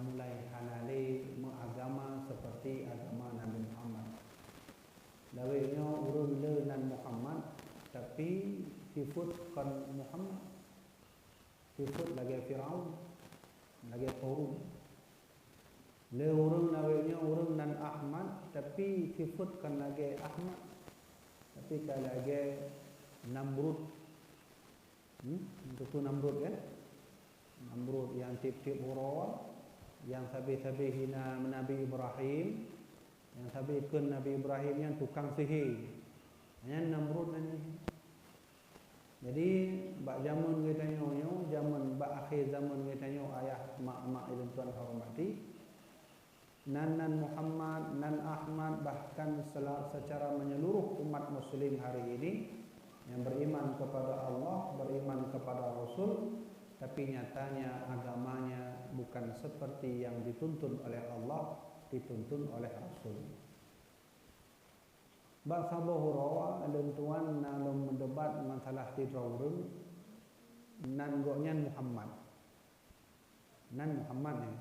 mulai halale agama seperti agama Nabi Muhammad. Lawenya urung le nan Muhammad tapi sifut kan Muhammad. Sifut lagi Firaun, lagi Qarun. Le urung lawenya urung nan Ahmad tapi sifut kan lagi Ahmad. Tapi kalau lagi Namrud. Itu Namrud kan? Namrud yang tip-tip hura, yang sabi-sabi hina Nabi Ibrahim, yang sabikan Nabi Ibrahim yang tukang sihir. Yang Namrud ni. Jadi bak zaman kita nyo, zaman bak akhir zaman kita nyo ayah mak-mak dan tuan hormati. Nan Muhammad, nan Ahmad bahkan secara menyeluruh umat muslim hari ini yang beriman kepada Allah, beriman kepada Rasul, tapi nyatanya agamanya bukan seperti yang dituntun oleh Allah, dituntun oleh Rasul. Bak sabah hurawa dan tuan nalum mendebat masalah tidraurun nan goknya Muhammad. Nan Muhammad ni.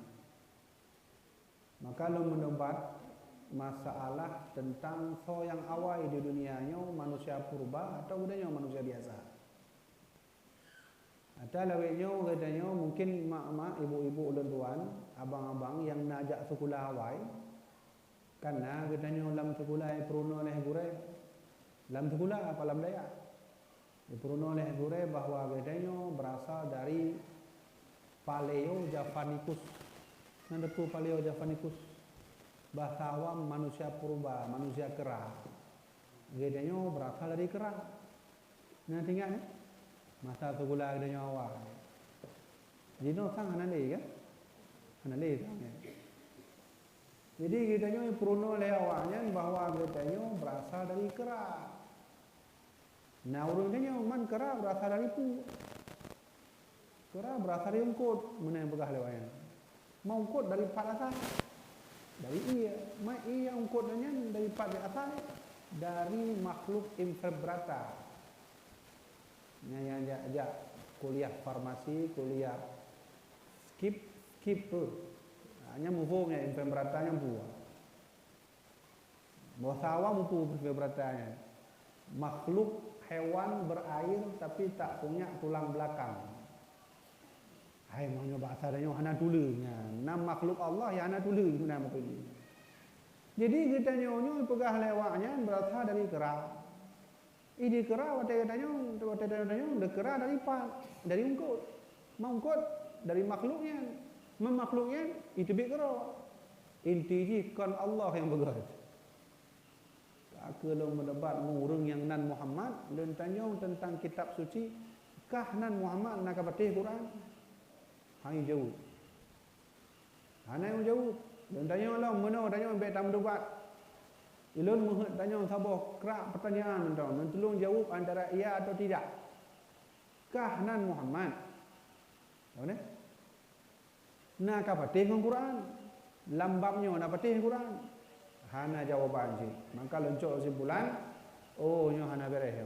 Maka lu mendebat masalah tentang so yang awal di dunianya manusia purba atau udahnya manusia biasa. Atau lawenya katanya mungkin mak-mak, ibu-ibu dan tuan, abang-abang yang najak sekolah awal karena katanya dalam sekolah peruno oleh gure. Dalam sekolah apa dalam daya? Diperuno oleh gure bahawa katanya berasal dari Paleo Javanicus. Nandaku Paleo Javanicus. Bahasa awam manusia purba, manusia kera. Gedanya berasal dari kera. Nah tinggal ni. Masa sekolah gedanya awal. Jino sang hanale kan? Hanale sang. Jadi gedanya peruno oleh awalnya bahawa gedanya berasal dari kera. Nah urungnya man kera berasal dari pu. Kera berasal dari ungkut. Mana yang begah lewatnya? Mau ungkut dari asal. Dari ia, ia ungkutnya daripada asal dari makhluk invertebrata. Yang ajak kuliah farmasi, kuliah skip tu. Hanya mufungnya invertebrata buah. Bahasa awam mupu invertebrata. Makhluk hewan berair tapi tak punya tulang belakang. Hai maknanya bahasa dia hana tulunya. Nam makhluk Allah yang hana tulu nama ini. Jadi kita nyonya pegah lewatnya berasal dari kera. Ini kera katanya de kera dari dari ungkut. Mangkut dari makhluknya. Memakhluknya itu bik kera. Intinya kan Allah yang begar. Kalau mendebat mengurung yang nan Muhammad dan tanya tentang kitab suci, kah nan Muhammad nak baca Quran? Hanya jauh. Hanya yang jauh. Dan tanya Allah, mana tanya ambil tamu debat. Ilun muhut tanya sabah kerak pertanyaan tentang dan tolong jawab antara iya atau tidak. Kah nan Muhammad? Tahu ni? Nak apa tengok Quran? Lambabnya nak apa tengok Quran? Hana jawaban je. Maka lencok simpulan, oh nyo hana beres.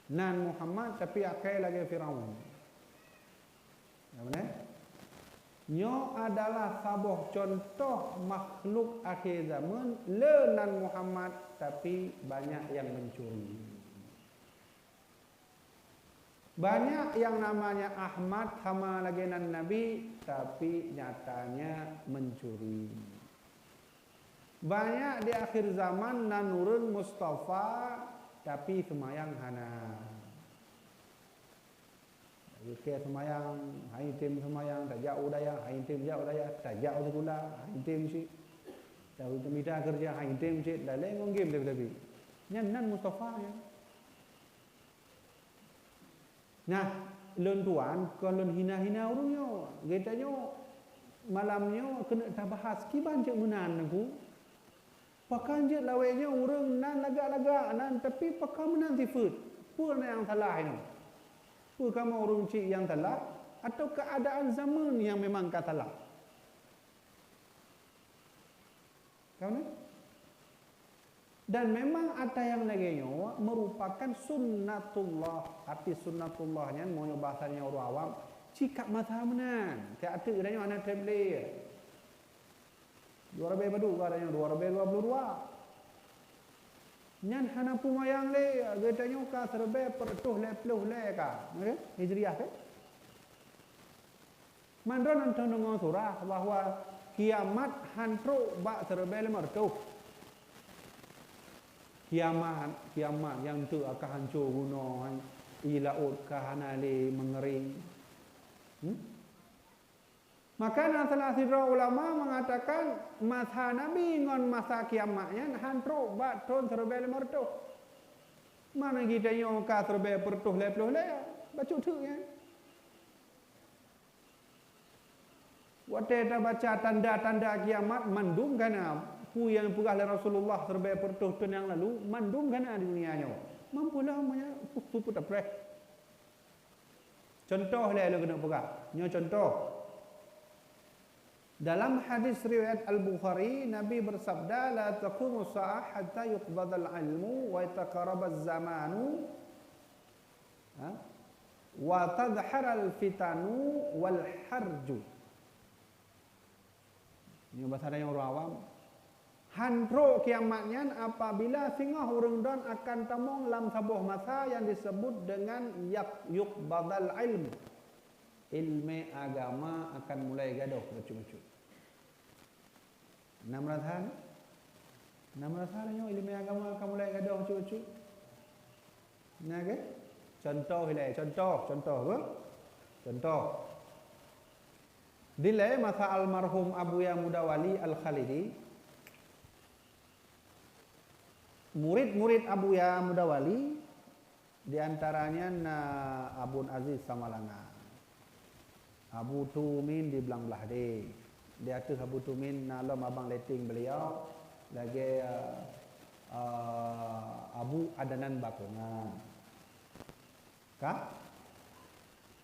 Nan Muhammad tapi akai lagi Firaun. Mana? Nyo adalah sabah contoh makhluk akhir zaman lenan Muhammad tapi banyak yang mencuri. Banyak yang namanya Ahmad sama lagi nan Nabi tapi nyatanya mencuri. Banyak di akhir zaman nan nurun Mustafa tapi semayang hana. Ke semayang, hai tim semayang, tak jauh daya, hai tim jauh daya, tak jauh sekolah, hai tim si. Tahu temida kerja, hai tim si, dah lengong game tapi. Nan Mustafa ya. Nah, lon tuan, kalau hina-hina orangnya, getanya malamnya kena tak bahas kiban cek menan aku. Pakan je lawainya orang nan lagak-lagak nan tapi pakan menan tifut. Pun yang salah ini. Pun kamu orang cik yang salah atau keadaan zaman yang memang katalah. Kamu? Dan memang ada yang lagi merupakan sunnatullah. Arti sunnatullahnya mau bahasanya orang awam Cikap masa menan. Tak ada katanya anak tablet. 2 badu katanya 222. Nyan hana pumayang le katanya ka serbe pertuh le pluh le ka. Hijriah ke? Mandron antara dengan surah bahwa kiamat hantro bak serbe le mertuh. Kiamat yang tu akan hancur gunung, ilaut kahanale mengering. Maka salah satu ulama mengatakan masa Nabi ngon masa kiamatnya hantro bak ton serbe le mertuh. Mana kita yang ka serbe pertuh le pluh le baca tu ya. Waktu kita baca tanda-tanda kiamat mandum kana pu yang pegah oleh Rasulullah terbaik pertuh tahun yang lalu mandum kana di dunianya. Mampulah punya pupu tak pernah. Contoh lah lu kena pegah. Nyo contoh. Dalam hadis riwayat Al-Bukhari Nabi bersabda la taqumu sa'ah hatta yuqbadal ilmu wa yataqarabaz zamanu wa tadhharal fitanu wal harju. Ini bahasa yang orang awam. Hantro kiamatnya apabila singah urang don akan tamong lam sabuh masa yang disebut dengan yuqbadal ilmu. Ilmu agama akan mulai gaduh macam-macam. 600 hari. 600 hari ilmu agama akan mulai gaduh macam-macam. Nah ke? Contoh hilai, contoh apa? Contoh. Dilai masa almarhum Abuya Mudawali Al-Khalidi, murid-murid Abuya Mudawali di antaranya Abun Aziz Samalanga, Abu Tumin di Belang Belahde, di atas Abu Tumin nalom abang leting beliau lagi Abu Adanan Bakungan. Kah?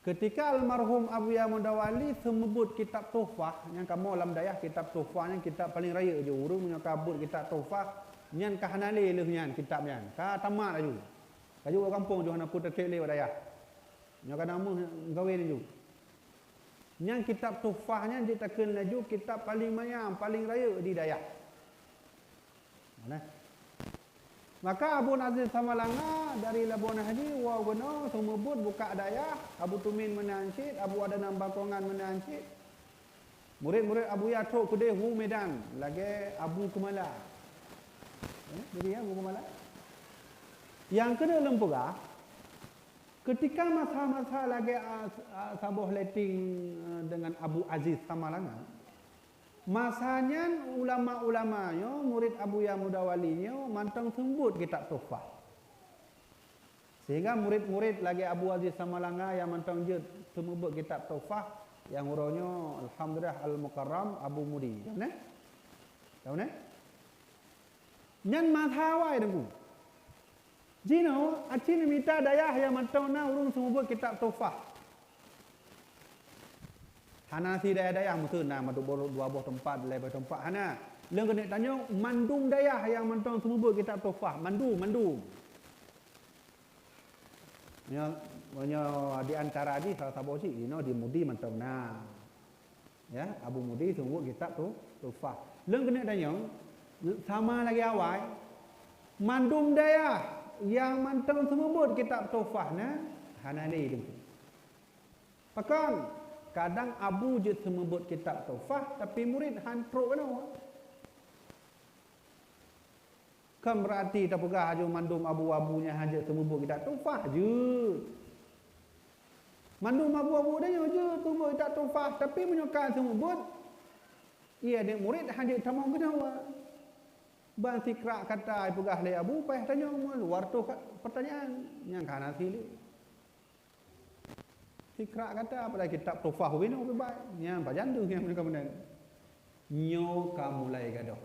Ketika almarhum Abuya Mudawali semebut kitab Tuhfah, yang kamu alam dayah kitab Tuhfah yang kitab paling raya je urang punya kabut kitab Tuhfah, nyan kahanale leh nyan kitab nyan. Ka tamat aju. Kaju kampung jo hana putra kek leh dayah. Nya kana mu gawe ni ju. Nyan kitab Tuhfah nyan ditekeun laju kitab paling mayam, paling raya di dayah. Mana? Maka Abu Aziz Samalanga dari Labuan Haji wa gono semebut buka dayah, Abu Tumin menancit, Abu Adanan Bakongan menancit. Murid-murid Abu Yatruk Kudeh Hu Medan, lagi Abu Kumala. Jadi Abu Kumala. Yang kedua lempura, ketika masa-masa lagi sabuh letting dengan Abu Aziz Samalanga, masanya ulama-ulamanya, murid Abuya Mudawalinya mantang sembut kitab Tuhfah. Sehingga murid-murid lagi Abu Aziz Samalanga yang mantang je sembut kitab Tuhfah yang urangnya alhamdulillah Al-Mukarram Abu Mudi. Tahu ne? Tahu ne? Nyan mazhawai dengku. Jino acin minta dayah yang mantang na urung sembut kitab Tuhfah. Hana si dayah mutu na madu dua buah tempat lebar tempat hana. Leung kena tanya mandum dayah yang mentong semua kitab Tuhfah, mandum. Nya di antara di salah satu cik di Mudi mentong na. Ya, Abu Mudi semua kitab tu Tuhfah. Leung kena tanya sama lagi awal mandum dayah yang mentong semua kitab Tuhfah na hana ni tu. Pakan kadang Abu je semebut kitab Tuhfah tapi murid hantruk kena. Kan berarti tak pegah aja mandum abu-abunya haja semebut kitab Tuhfah je. Mandum abu-abu dia je semebut kitab Tuhfah tapi menyukai semebut ia dia murid haja tamam kena. Ban sikrak kata pegah le Abu payah tanya luar tu pertanyaan yang kana sili. Sikrak kata pada kitab Tuhfah wino ke baik. Nya bajan tu yang mereka benar. Nyo ka mulai gaduh.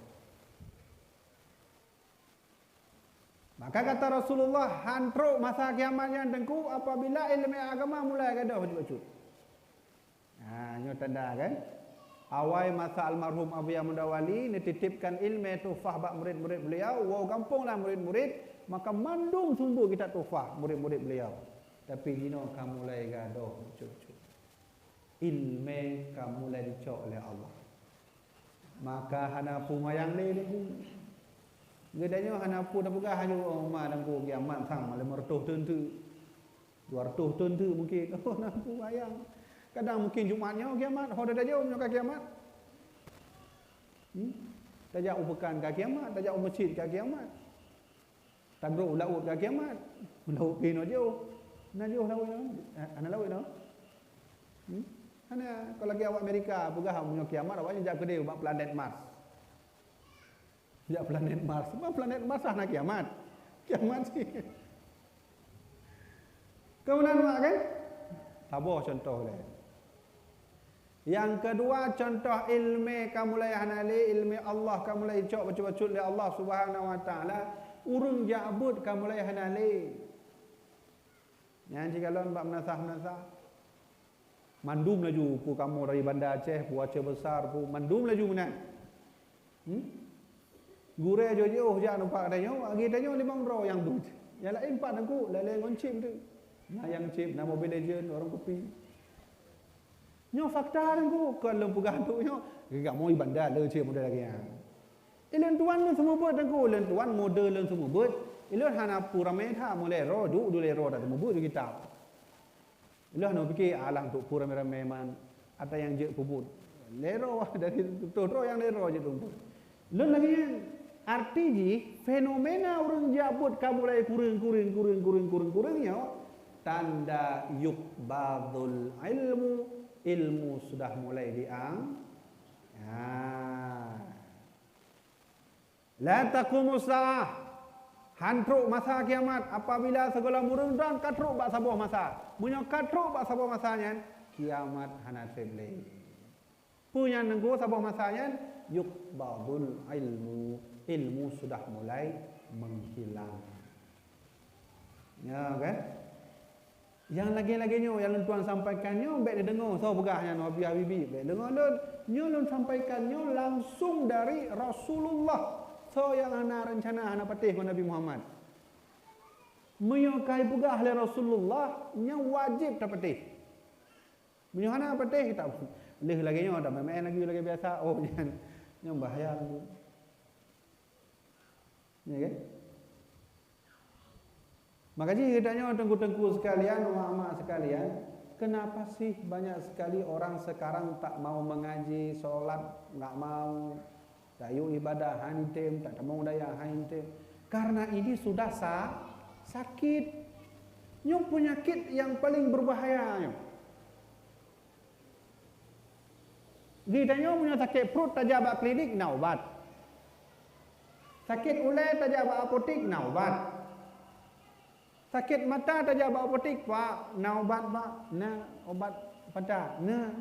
Maka kata Rasulullah hantro masa kiamat yang tengku apabila ilmu agama mulai gaduh baju-baju. Nyo tanda kan. Awal masa almarhum Abuya Mudawali dititipkan ilmu Tuhfah bak murid-murid beliau, wow kampunglah murid-murid, maka mandum sumbu kitab Tuhfah murid-murid beliau. Tapi hino kamu mulai gaduh cucu. ilmu kamu mulai dicok oleh Allah. Maka hana pu mayang ni ku. Gedanya hana pu dah buka hanya ma dan ku kiamat sang 500 tahun tu. 200 tahun tu mungkin. Oh nampu mayang. Kadang mungkin Jumatnya kiamat, ho dah jauh ke kiamat. Tak jauh bukan ke kiamat, tak jauh masjid ke kiamat. Tagruk laut ke kiamat. Laut pino jauh. Nah jauh laut no. Ana laut no. Hana kalau lagi awak Amerika pegah punya kiamat awak jap kedai buat planet Mars. Ya planet Mars. Sebab planet Mars nak kiamat. Kiamat sih. Kemudian mak kan? Tabah contoh dia. Yang kedua contoh ilmu kamu mulai hanali ilmu Allah kamu mulai cok baca-baca oleh Allah Subhanahu wa taala urung jabut kamu mulai hanali. Yang jika lon bab menasah-menasah mandum laju pu kamu dari Bandar Aceh pu Aceh besar pu mandum laju mana? Gure jauh-jauh jangan nampak katanya agi tanya 5 yang tu. Yang lain 4 aku lain ngoncim tu. Nah yang chip nama Mobile Legend orang kopi. Nyo fakta aku kalau pegah tu nyo gak mau ibadah le chip model lagi. Ilen tuan lu semua buat aku ilen tuan model lu semua buat. Ilen hana pura metha mulai ro du le ro dah semua buat kita. Ilen no fikir alang tu pura merame man ada yang je pubut. Lero dari tu yang lero je tu. Ilen lagi artinya fenomena orang jabut kabulai kurang-kurangnya tanda yukbadul ilmu sudah mulai diang. La taqumus saah hantruk masa kiamat apabila segala murung dan katruk bak sabuh masa. Munyo katruk bak sabuh masanya kiamat hana teble. Punya nenggo sabuh masanya yukbadul ilmu sudah mulai menghilang. Ya kan? Yang lagi-laginya yang tuan sampaikannya baik dia dengar so pegahnya Nabi Habibie baik dengar lun sampaikannya langsung dari Rasulullah so yang ana rencana ana patih dengan Nabi Muhammad menyukai pegah oleh Rasulullah nya wajib dapatih menyuhana patih tak leh laginya ada main lagi biasa oh jangan yang bahaya lagi ya kan. Makanya kitanya tengku-tengku sekalian, mak-mak sekalian, kenapa sih banyak sekali orang sekarang tak mau mengaji, solat, tak mau, tak yuk ibadah, hantem, tak mau daya hantem. Karena ini sudah sakit. Nyong penyakit yang paling berbahaya. Kitanya punya sakit perut, tak jabak klinik, nak ubat. Sakit ulai, tak jabak apotik, nak ubat. Sakit mata tak jauh bawa apotik pak, na obat pak, na obat pada, na.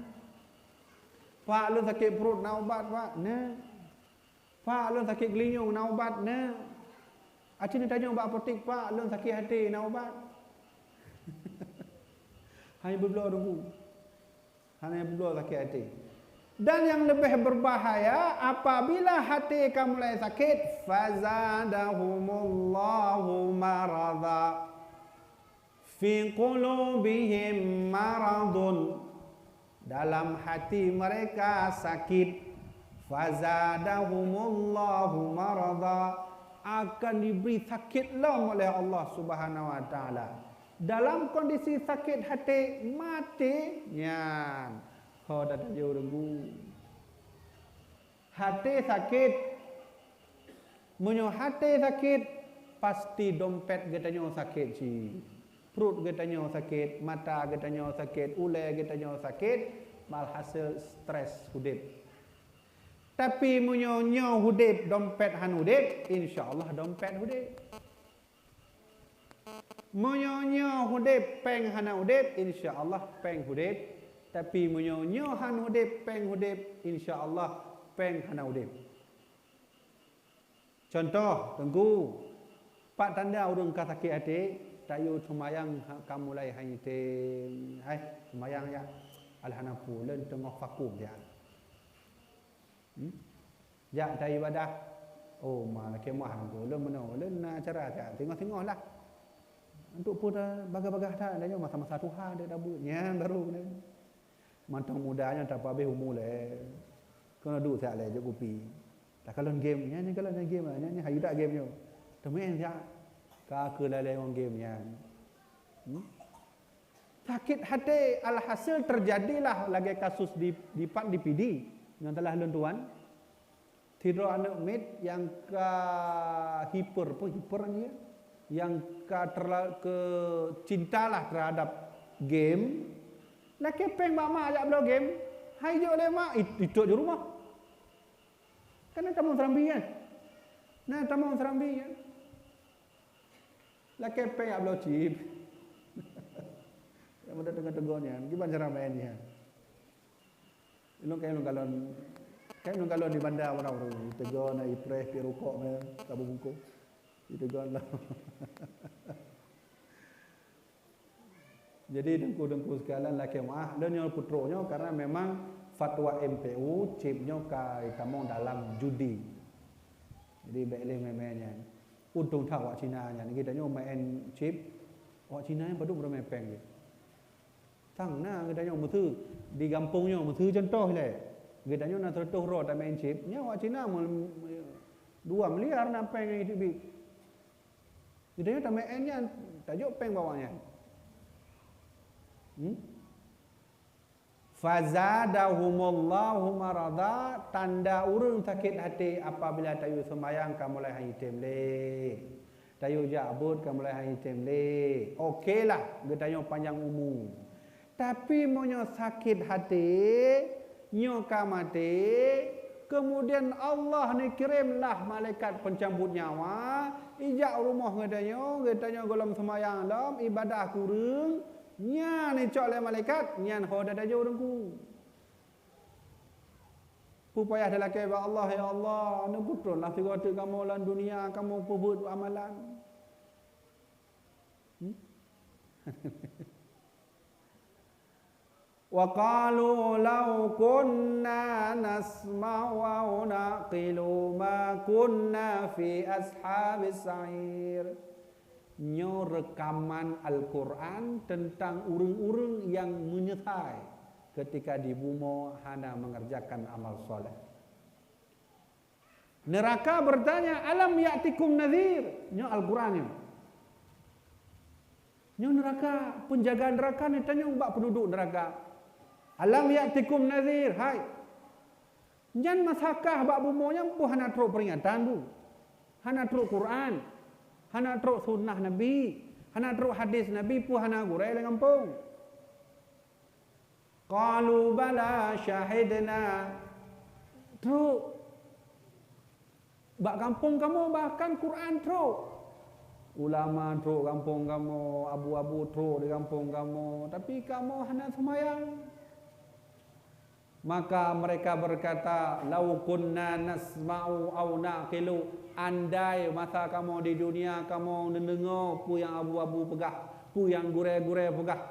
Pak lu sakit perut na obat pak, na. Pak lu sakit gelinyung na obat, na. Acin tanya bawa apotik pak, lu sakit hati na obat. Hanya berbelah dulu. Hanya berbelah sakit hati. Dan yang lebih berbahaya apabila hati kamu mulai sakit, fazadahumullahu maradha. Fi qulubihim maradun, dalam hati mereka sakit, fazadahumullahu marada, akan diberi sakitlah oleh Allah Subhanahu wa taala. Dalam kondisi sakit hati mati nyan ho dah jauh dengku hati sakit munyo hati sakit pasti dompet getanya sakit si perut getanya sakit, mata getanya sakit, ulai getanya sakit, malhasil stres hudip. Tapi munyo hudip dompet han hudip, insyaallah dompet hudip. Munyo hudip peng han hudip, insyaallah peng hudip. Tapi munyo han hudip peng hudip, insyaallah peng han hudip. Contoh, tengku pak tanda urung ka sakit hati, tayu semayang kamu mulai haitem semayang ya alhanapu len tengah vakum dia ya dari ibadah oh malah kemah tu len mana len acara dia tengok-tengoklah untuk pun bagah-bagah dah adanya masa-masa Tuhan dia dah buatnya baru Mantang mudanya tak apa habis umur le. Kena duduk siap le je kopi. Tak kalau game nya ni kalau game nya hayu tak game nyo. Temen siap. Ka ke lale orang game nya. Sakit hati alhasil terjadilah lagi kasus di PD yang telah lentuan. Tidur anak mate yang ke hiper ni yang ke cintalah terhadap game. Laki peng mak ajak belau game. Hai je oleh mak itu je rumah. Kan tamu serambi kan. Nah tamu serambi kan. Laki peng ajak belau chip. Yang mudah dengan tegurnya. Gimana cara mainnya? Ilung kalau di bandar orang-orang tegur nak ipres pi rokok me tabu bungkuk. Ditegur lah. Jadi dengku sekalian laki maah dan yang putronya karena memang fatwa MPU chipnya kai kamu dalam judi. Jadi baiklah mainnya. Untung tahu wak Cina nya. Kita nyo main chip wak Cina yang paduk bermain peng dia. Tang na kita nyo mutu di kampungnya mutu contoh le. Kita nyo nak tertuh ro tak main chip. Nya wak Cina 2 miliar nak peng itu bi. Kita nyo tak main nya tajuk peng bawahnya. Fazadahumullahu marada, tanda urang sakit hati apabila tayu sembayang kamu mulai hitam le. Tayu jabut kamu mulai hitam le. Okeylah, getanya panjang umur. Tapi monyo sakit hati, nyoka mati, kemudian Allah ni kirimlah malaikat pencabut nyawa, ijak rumah getanya golong sembayang lam ibadah kurang. Nya ni cok le malaikat, nya ho dah jauh dengku. Pupayah dalam kebab Allah ya Allah, anu betul lah tiga kamu lan dunia kamu perbuat amalan. Wa qalu law kunna nasma'u aw naqilu ma kunna fi ashabis sa'ir. Nyo rekaman Al-Quran tentang urang-urang yang menyertai ketika di bumi hana mengerjakan amal soleh. Neraka bertanya, alam ya'tikum nadhir? Nyo Al-Quran nyo. Nyo neraka, penjaga neraka ni tanya mbak penduduk neraka. Alam ya'tikum nadhir? Hai. Nyan masakah bak bumi yang pun hana teruk peringatan tu. Hana teruk Quran. Hana teruk sunnah Nabi, hana teruk hadis Nabi pun hana gurai le kampung. Qalu bala syahidna. Teruk. Bak kampung kamu bahkan Quran teruk. Ulama teruk kampung kamu, abu-abu teruk di kampung kamu, tapi kamu hana sembahyang. Maka mereka berkata, lau kunna nasma'u aw naqilu, andai masa kamu di dunia kamu mendengar pu yang abu-abu pegah, pu yang gurai-gurai pegah.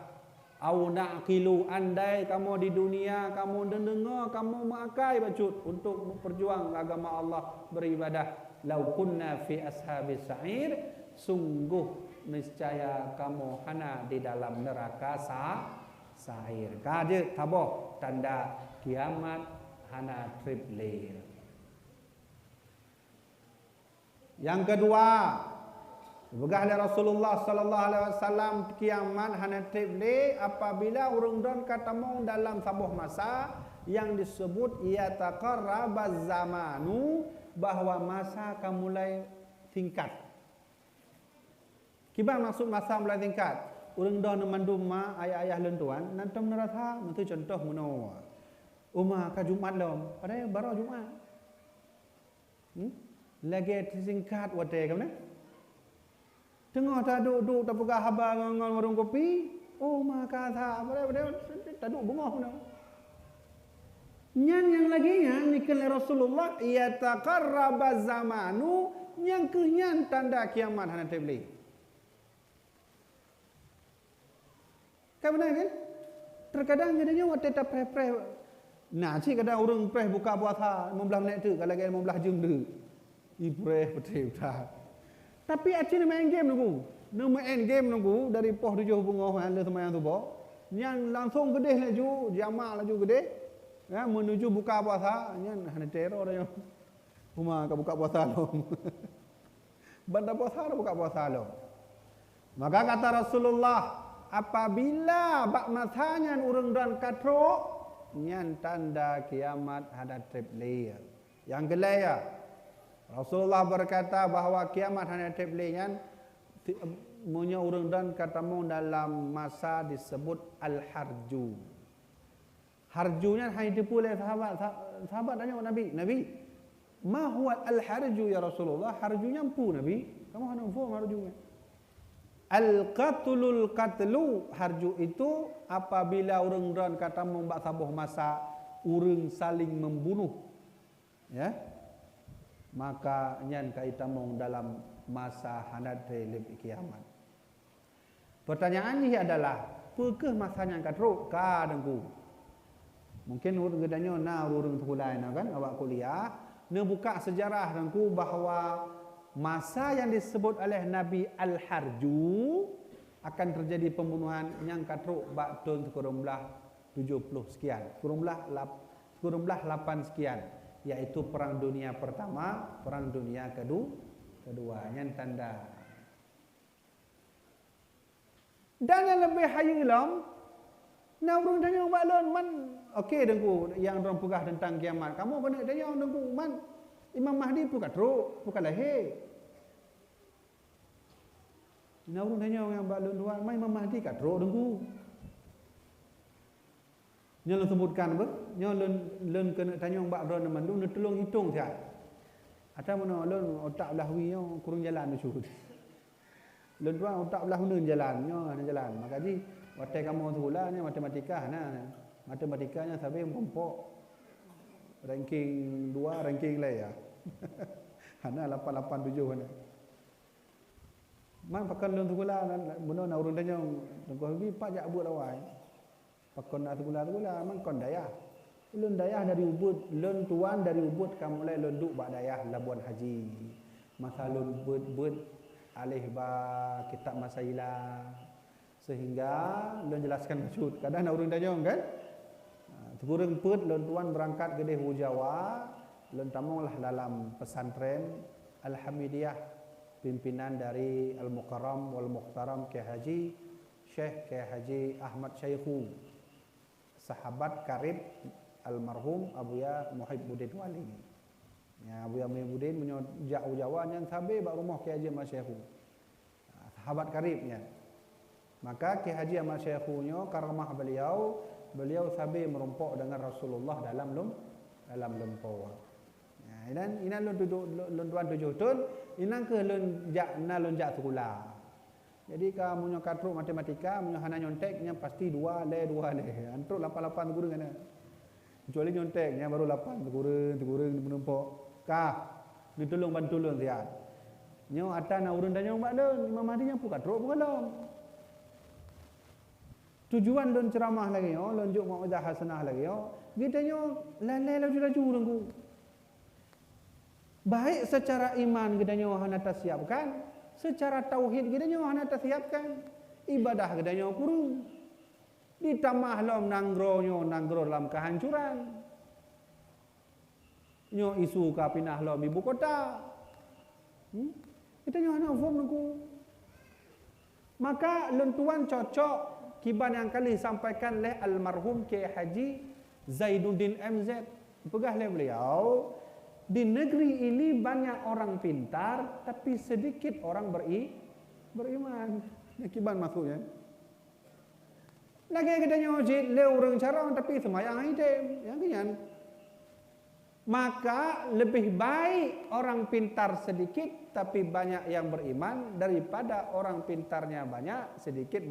Aw naqilu, andai kamu di dunia kamu mendengar kamu mengakai bacut untuk berjuang agama Allah beribadah. Lau kunna fi ashabis sa'ir, sungguh niscaya kamu hana di dalam neraka sa'ir. Kaje taboh tanda kiamat hana triplir. Yang kedua, begah oleh Rasulullah sallallahu alaihi wasallam kiamat hana triplir apabila urang don ketemu dalam sebuah masa yang disebut yataqarrabaz zamanu, bahwa masa akan mulai tingkat. Kibar maksud masa mulai tingkat? Urang don mandum ma ayah-ayah lentuan nantam neraka, itu contoh muno. Umar ka Jumat lom, padahal baru Jumat. Lagi singkat wate kan? Tengah tak duduk tak pegang habar ngon warung kopi. Oh maka tha, padahal tak duduk bengah pun. Nyan yang lagi nya nikah Rasulullah yataqarraba zamanu, yang kenyan tanda kiamat hana tabligh. Kan benar kan? Terkadang jadinya wate tak preh-preh. Nah, cik kadang orang preh buka puasa 15 minit tu, kalau lagi 15 jam tu. Ibreh betul dah. Tapi acik main game nunggu. Nak main game nunggu dari poh 7 bunga handa sembahyang subuh. Yang langsung gede laju, jamak laju gede. Ya, menuju buka puasa, yang hanya teror dah. Rumah buka puasa lo. Benda puasa lo buka puasa lo. Maka kata Rasulullah, apabila bak masanya urang dan katrok, nyan tanda kiamat ada teble. Yang gelaya. Rasulullah berkata bahawa kiamat hanya teble nyan punya urang dan katamu dalam masa disebut al-harju. Harjunya hanya dipulai sahabat. Sahabat tanya Nabi, ma huwa al-harju ya Rasulullah? Harjunya empu Nabi. Kamu hanya empu harjunya. Al-qatlul qatlu, harju itu apabila urang dan katamu mbak sabuh masa urang saling membunuh. Ya. Maka nyan kaitamong dalam masa hanat leb kiamat. Pertanyaan ini adalah, apakah masanya katruk ka dengku? Mungkin urang gedanyo na urang tulai na kan awak kuliah, ne buka sejarah dengku bahawa masa yang disebut oleh Nabi al-harju akan terjadi pembunuhan yang katruk bak tahun 70 sekian. Kurang belah 8 sekian. Iaitu Perang Dunia Pertama, Perang Dunia Kedua. Yang tanda. Dan yang lebih hayilam, nak urang tanya maklum man, okey dengku yang orang pegah tentang kiamat. Kamu kena tanya dengku man, Imam Mahdi pun katruk, bukan lahir. Nak urang tanya yang maklum tuan, man Imam Mahdi katruk dengku. Nya lu sebutkan apa? Nya lun kena tanya mbak ron mandu nu tolong hitung siap. Ada mana lun otak lahwi nya kurang jalan tu. Lun tuan otak belah hunun jalan nya jalan. Maka ji waktu kamu sekolah nya matematika nah. Matematikanya sampai pompok. Ranking 2 ranking lah ya. Hana 887 hana. Man pakan lun sekolah benar nak urang tanya tengok lagi pak jak buat lawai. Pakon nak sekolah man kon dayah. Lun dayah dari Ubud, lun tuan dari Ubud kamu mulai lun duk bak dayah Labuan Haji. Masa lun bud alih ba kitab Masailah. Sehingga lun jelaskan maksud. Kadang nak urang tanya kan? Tegurang put lun tuan berangkat ke Dehu Jawa, lun tamunglah dalam pesantren Al-Hamidiyah pimpinan dari Al-Mukarram wal Muhtaram Kiai Haji Syekh Kiai Haji Ahmad Syaihu, sahabat karib almarhum Abuya Muhibbuddin Wali. Ya, Abuya Muhibbuddin jauh Jawa yang sampai bak rumah Kiai Haji Ahmad Syaihu. Sahabat karibnya. Maka Kiai Haji Ahmad Syaihunya karamah beliau sampai merompok dengan Rasulullah dalam lumpur. Ya, inan lun tuan 7 tahun, inan ke lun jak sekolah. Jadi kamu nyo katruk matematika, munyo hana nyonteknya pasti 2 le. Antruk 88 guru kana. Kecuali nyonteknya baru 8 tegurung menumpuk. Kah, ditolong bantu lun siat. Nyo ada na urun tanya mbak lun, Imam Mahdi yang katruk bukan lon. Tujuan lun ceramah lagi yo, lun juk mauizah hasanah lagi yo. Kita nyo laju dengku. Baik secara iman kita nyo hana siapkan, secara tauhid kita nyo hana siapkan. Ibadah kita nyo kurung. Ditambah lom nanggro dalam kehancuran. Nyo isu ka pindah lom ibu kota. Kita nyo hana form dengku. Maka lun tuan cocok kiban yang kali disampaikan oleh almarhum Kiai Haji Zainuddin MZ. Pegah oleh beliau, di negeri ini banyak orang pintar tapi sedikit orang beriman. Ini kiban maksudnya. Lagi katanya ojit le orang carang tapi semayang hitam. Yang kenyan. Maka lebih baik orang pintar sedikit tapi banyak yang beriman daripada orang pintarnya banyak sedikit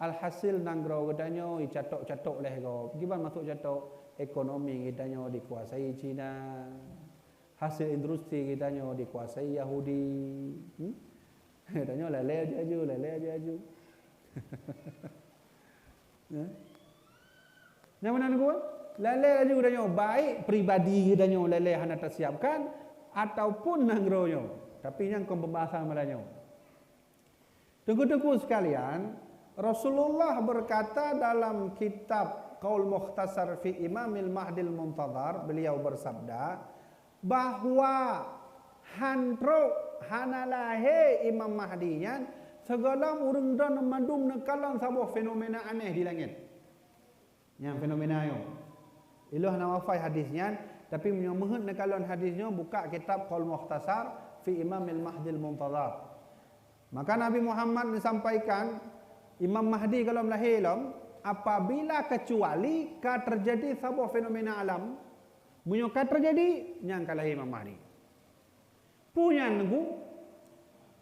Alhasil nanggro gedanyo catok leh go. Gimana masuk catok? Ekonomi gedanyo dikuasai Cina. Hasil industri gedanyo dikuasai Yahudi. Gedanyo lele aja aju. Yang mana gua? Lele aja gedanyo baik pribadi gedanyo lele hana tersiapkan ataupun nanggroyo. Tapi yang pembahasan malanyo. Tunggu sekalian, Rasulullah berkata dalam kitab Qaul Mukhtasar fi Imamil Mahdil Muntadhar, beliau bersabda bahawa hanalahe Imam Mahdi nya segala urang dan mandum nekalan sabuh fenomena aneh di langit. Yang fenomena yo. Iluh nawafai hadisnya, tapi menyomohon nekalan hadisnya buka kitab Qaul Mukhtasar fi Imamil Mahdil Muntadhar. Maka Nabi Muhammad menyampaikan Imam Mahdi kalau melahirkan apabila kecuali ka terjadi sebuah fenomena alam menyuka terjadi yang kalah Imam Mahdi. Punya nunggu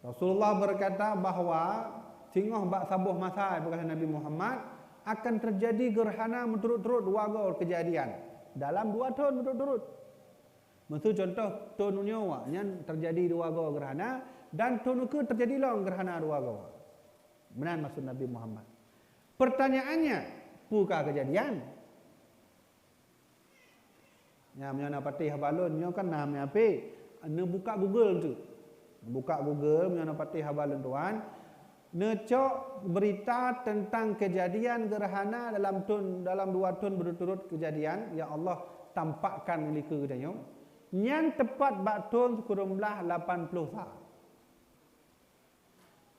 Rasulullah berkata bahawa tinggal bak sabuh masa berkata Nabi Muhammad akan terjadi gerhana berturut-turut dua kejadian dalam 2 tahun berturut-turut. Maksud contoh tahun nyawa yang terjadi dua gerhana dan tahun ke terjadilah gerhana dua benar maksud Nabi Muhammad. Pertanyaannya, buka kejadian? Ya, menyana patih habalun, nyo kan namanya apa? Ne buka Google tu. Buka Google menyana patih habalun tuan. Ne cok berita tentang kejadian gerhana dalam 2 tahun berturut kejadian yang Allah tampakkan oleh kepadanya. Yang tepat bak tahun sekurumlah 80 sah.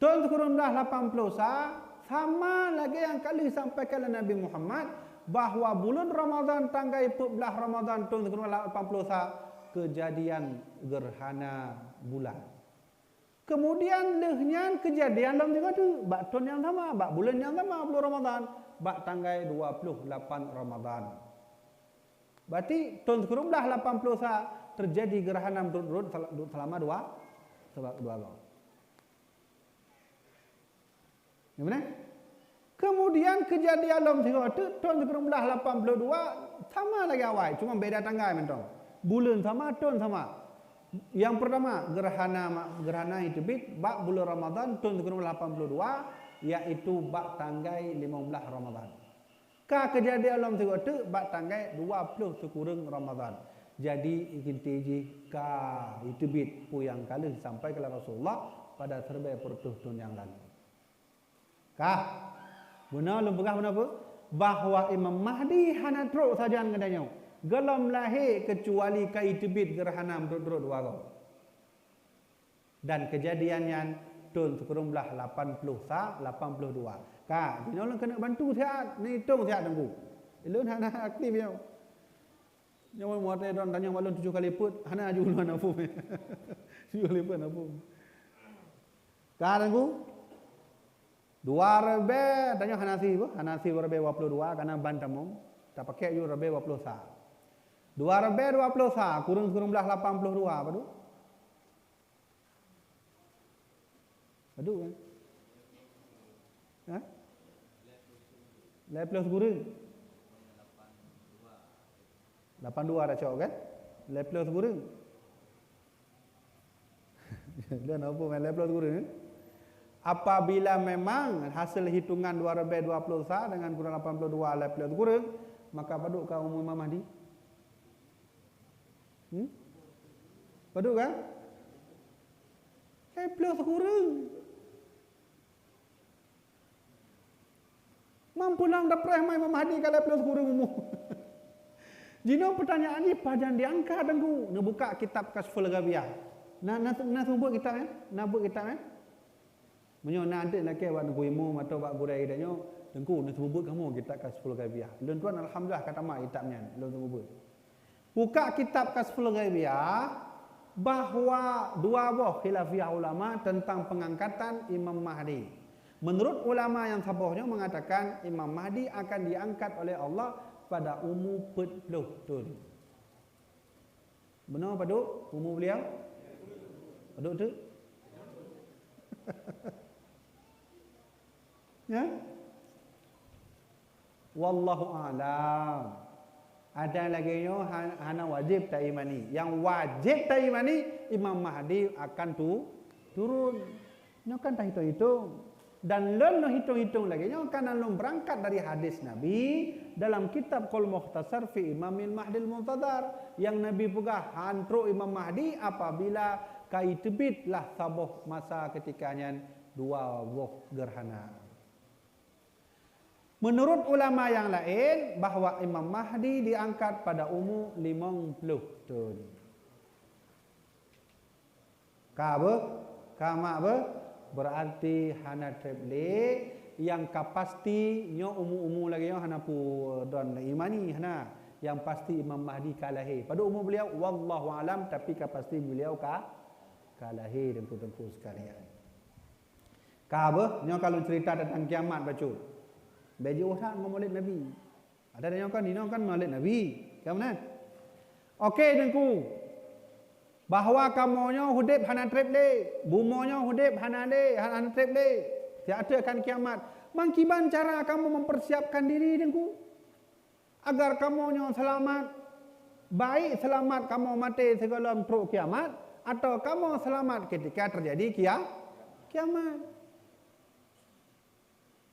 Tahun sekurumlah 80 sah sama lagi yang kali sampaikan oleh Nabi Muhammad bahawa bulan Ramadan tanggal 14 Ramadan tahun sekurumlah 80 sah kejadian gerhana bulan. Kemudian lehnya kejadian dalam juga tu bak tahun yang sama, bak bulan yang sama bulan Ramadan, bak tanggal 28 Ramadan. Berarti tahun sekurumlah 80 sah terjadi gerhana berturut selama dua tahun. Gimana? Kemudian kejadian dalam tahun sekurumlah 82 sama lagi awal, cuma beda tanggal mentong. Bulan sama, tahun sama. Yang pertama gerhana itu terbit bak bulan Ramadan tahun sekurumlah 82 iaitu bak tanggal 15 Ramadan. Ka kejadian dalam itu bak tanggal 20 sekurang Ramadan. Jadi ikinteji ka itu bit pu yang kali sampai kepada Rasulullah pada serba pertuh yang lalu. Kah? Benar lu begah benar apa? Bahawa Imam Mahdi hana teruk saja ngadanya. Gelam lahir kecuali ka itu bit gerhana berturut dua kali. Dan kejadiannya tahun sekurumlah 80 sah 82. Kah? Dino lu kena bantu sihat, ni hitung sihat tengku. Ilun hana aktif yo. Jangan muat don tanya malun 7 kali put, hana aju lu hana pun. 7 kali put hana pun. Kah tengku? 2 rebe tanya Hanasi bu, Hanasi rebe 22 karena bantamum, tak pakai you rebe 20 sah. 2 rebe 20 sah, kurang belah 82 apa tu? Aduh kan? Hah? 11 kurang. 82 dah cok kan? 11 kurang. Dia nak apa main 11 kurang? Apabila memang hasil hitungan 2/20 sah dengan kurang 82 11 kurang, maka paduk kau Imam Mahdi? Paduk kan? 11 kurang. Mampu lang dapres mai Imam Mahdi kalau 11 kurang umur. Jino pertanyaan ni padan diangkat dengku. Nak buka kitab Kasful Ghabiah. Nak buat kitab Nak buat kitab Menyo nanti nak ke wan guimu atau bak gurai danyo dengku nak sebut kamu kitab Kasful Ghaibiyah. Lun tuan alhamdulillah kata mak kitabnya lun sebut. Buka kitab Kasful Ghaibiyah bahawa dua buah khilafiyah ulama tentang pengangkatan Imam Mahdi. Menurut ulama yang sabahnya mengatakan Imam Mahdi akan diangkat oleh Allah pada umur 40 tahun. Benar paduk umur beliau? Paduk tu? Ya? Wallahu a'lam. Ada lagi yo hana wajib tak imani. Yang wajib tak imani Imam Mahdi akan turun. Nyo kan tak hitung-hitung. Dan lo hitung-hitung lagi nyo kan lo berangkat dari hadis Nabi dalam kitab Qaul Mukhtasar fi Imamil Mahdil Muntadhar yang Nabi pegah hantro Imam Mahdi apabila kai tebitlah sabuh masa ketikanya dua buah gerhana. Menurut ulama yang lain bahawa Imam Mahdi diangkat pada umur 50 tahun. Ka apa? Kama apa? Berarti hana treble yang kapasti nyo umur-umur lagi hana pu don imani hana yang pasti Imam Mahdi kalahi. Pada umur beliau wallahu alam tapi kapasti beliau kalahi dan putu sekalian. Ka apa? Nyo kalau cerita tentang kiamat baca. Bagi orang maulid Nabi. Ada yang kan maulid Nabi. Kamu nak? Okey dengku. Bahawa kamunya hudib hana treble, bumonya hudib hana treble. Tiada akan kiamat. Mangkiban cara kamu mempersiapkan diri dengku agar kamunya selamat. Baik selamat kamu mati sebelum teruk kiamat atau kamu selamat ketika terjadi kiamat.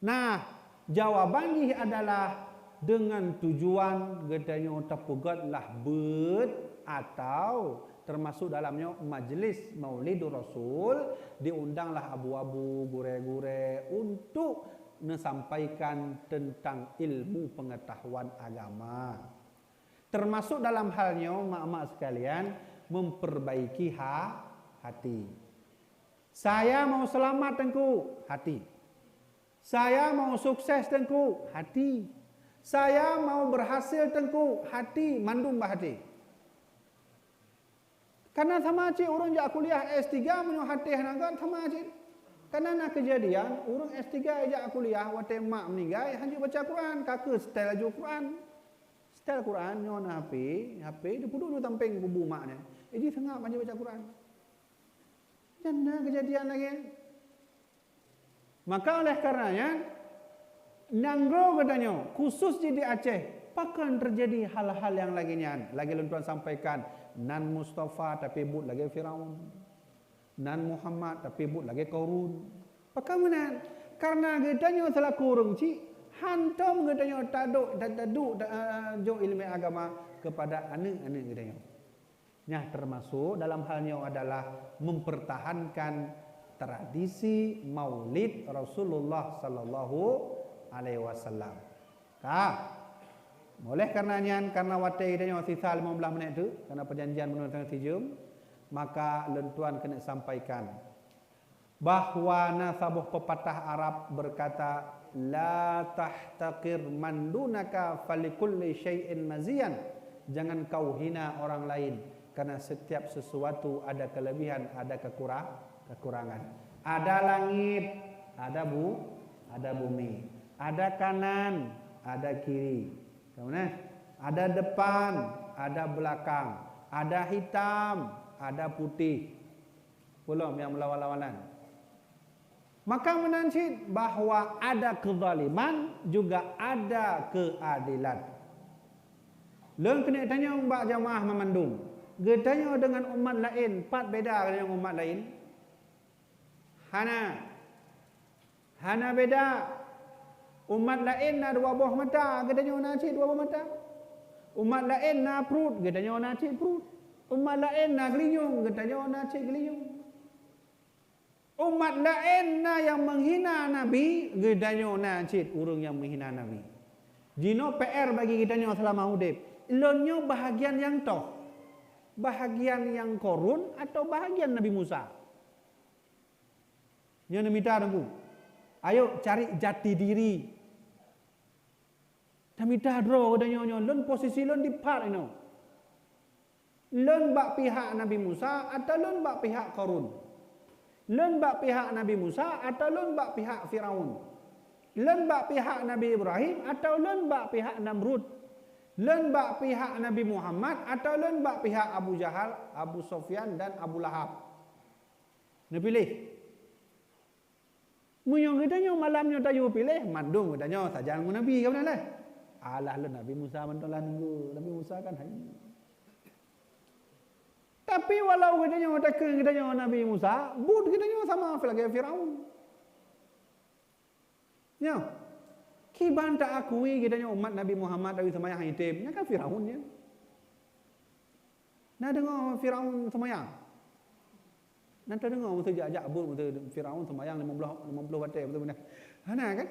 Nah, jawabannya adalah dengan tujuan gedanya terpegatlah bet atau termasuk dalamnya majlis Maulidur Rasul diundanglah abu-abu gure-gure untuk menyampaikan tentang ilmu pengetahuan agama. Termasuk dalam halnya mak-mak sekalian memperbaiki hati. Saya mau selamat tengku, hati. Saya mau sukses tengku, hati. Saya mau berhasil tengku, hati, mandum hati. Karena sama cik orang jak kuliah S3 menyo hati hanagan sama cik. Karena nak kejadian orang S3 jak kuliah wate mak meninggal hanya baca Quran, kakak style aja Quran. Style Quran nyo na HP dia puduk tamping kubu maknya. Jadi sengap hanya baca Quran. Jangan kejadian lagi. Maka oleh karenanya nangro katanya khusus di Aceh akan terjadi hal-hal yang laginya. Lagi lentuan sampaikan nan Mustafa tapi but lagi Firaun. Nan Muhammad tapi but lagi Qarun. Bagaimana? Karena katanya salah kurung ci hantam katanya taduk jo ilmu agama kepada anak-anak katanya. Nah, termasuk dalam halnya adalah mempertahankan tradisi Maulid Rasulullah sallallahu alaihi wasallam. Oleh karenanya karena wate dia sisa 15 menit tu karena perjanjian menurut sejum maka lentuan kena sampaikan bahawa nasabuh pepatah Arab berkata la tahtaqir man dunaka falikulli syai'in maziyan. Jangan kau hina orang lain karena setiap sesuatu ada kelebihan, ada kekurangan. Ada langit, ada bumi, ada kanan, ada kiri. Kemudian ada depan, ada belakang, ada hitam, ada putih. Belum yang melawan-lawanan. Maka menansib bahawa ada kezaliman juga ada keadilan. Lalu kena tanya mbak jamaah memandung. Getanya dengan umat lain, empat beda dengan umat lain. Hana beda. Umat lain na dua buah mata, gedanya nacik dua buah mata. Umat lain na perut, gedanya nacik perut. Umat lain na gelinyung, gedanya nacik gelinyung. Umat lain na yang menghina Nabi, gedanya nacik urung yang menghina Nabi. Jino PR bagi gedanya selama hidup. Ilonyo bahagian yang toh. Bahagian yang Qarun atau bahagian Nabi Musa. Nyo minta aku. Ayo cari jati diri. Tamita dro katanya lon posisi lon di part ino. Lon bak pihak Nabi Musa atau lon bak pihak Qarun. Lon bak pihak Nabi Musa atau lon bak pihak Firaun. Lon bak pihak Nabi Ibrahim atau lon bak pihak Namrud. Lon bak pihak Nabi Muhammad atau lon bak pihak Abu Jahal, Abu Sufyan dan Abu Lahab. Nak pilih. Muyong katanya malamnya tayu pilih, mandung katanya sajan mu Nabi kau lah. Alah lah Nabi Musa mantolah nunggu. Nabi Musa kan hai. Tapi walau katanya takkan katanya Nabi Musa, but katanya sama lagi Firaun. Ya. Kiban tak akui katanya umat Nabi Muhammad dari semayang hitam, nya kan Firaun ya. Nah dengar Firaun semayang. Nanti dengar mesti ajak abul mesti Firaun semayang 50 batai betul benar. Hana kan?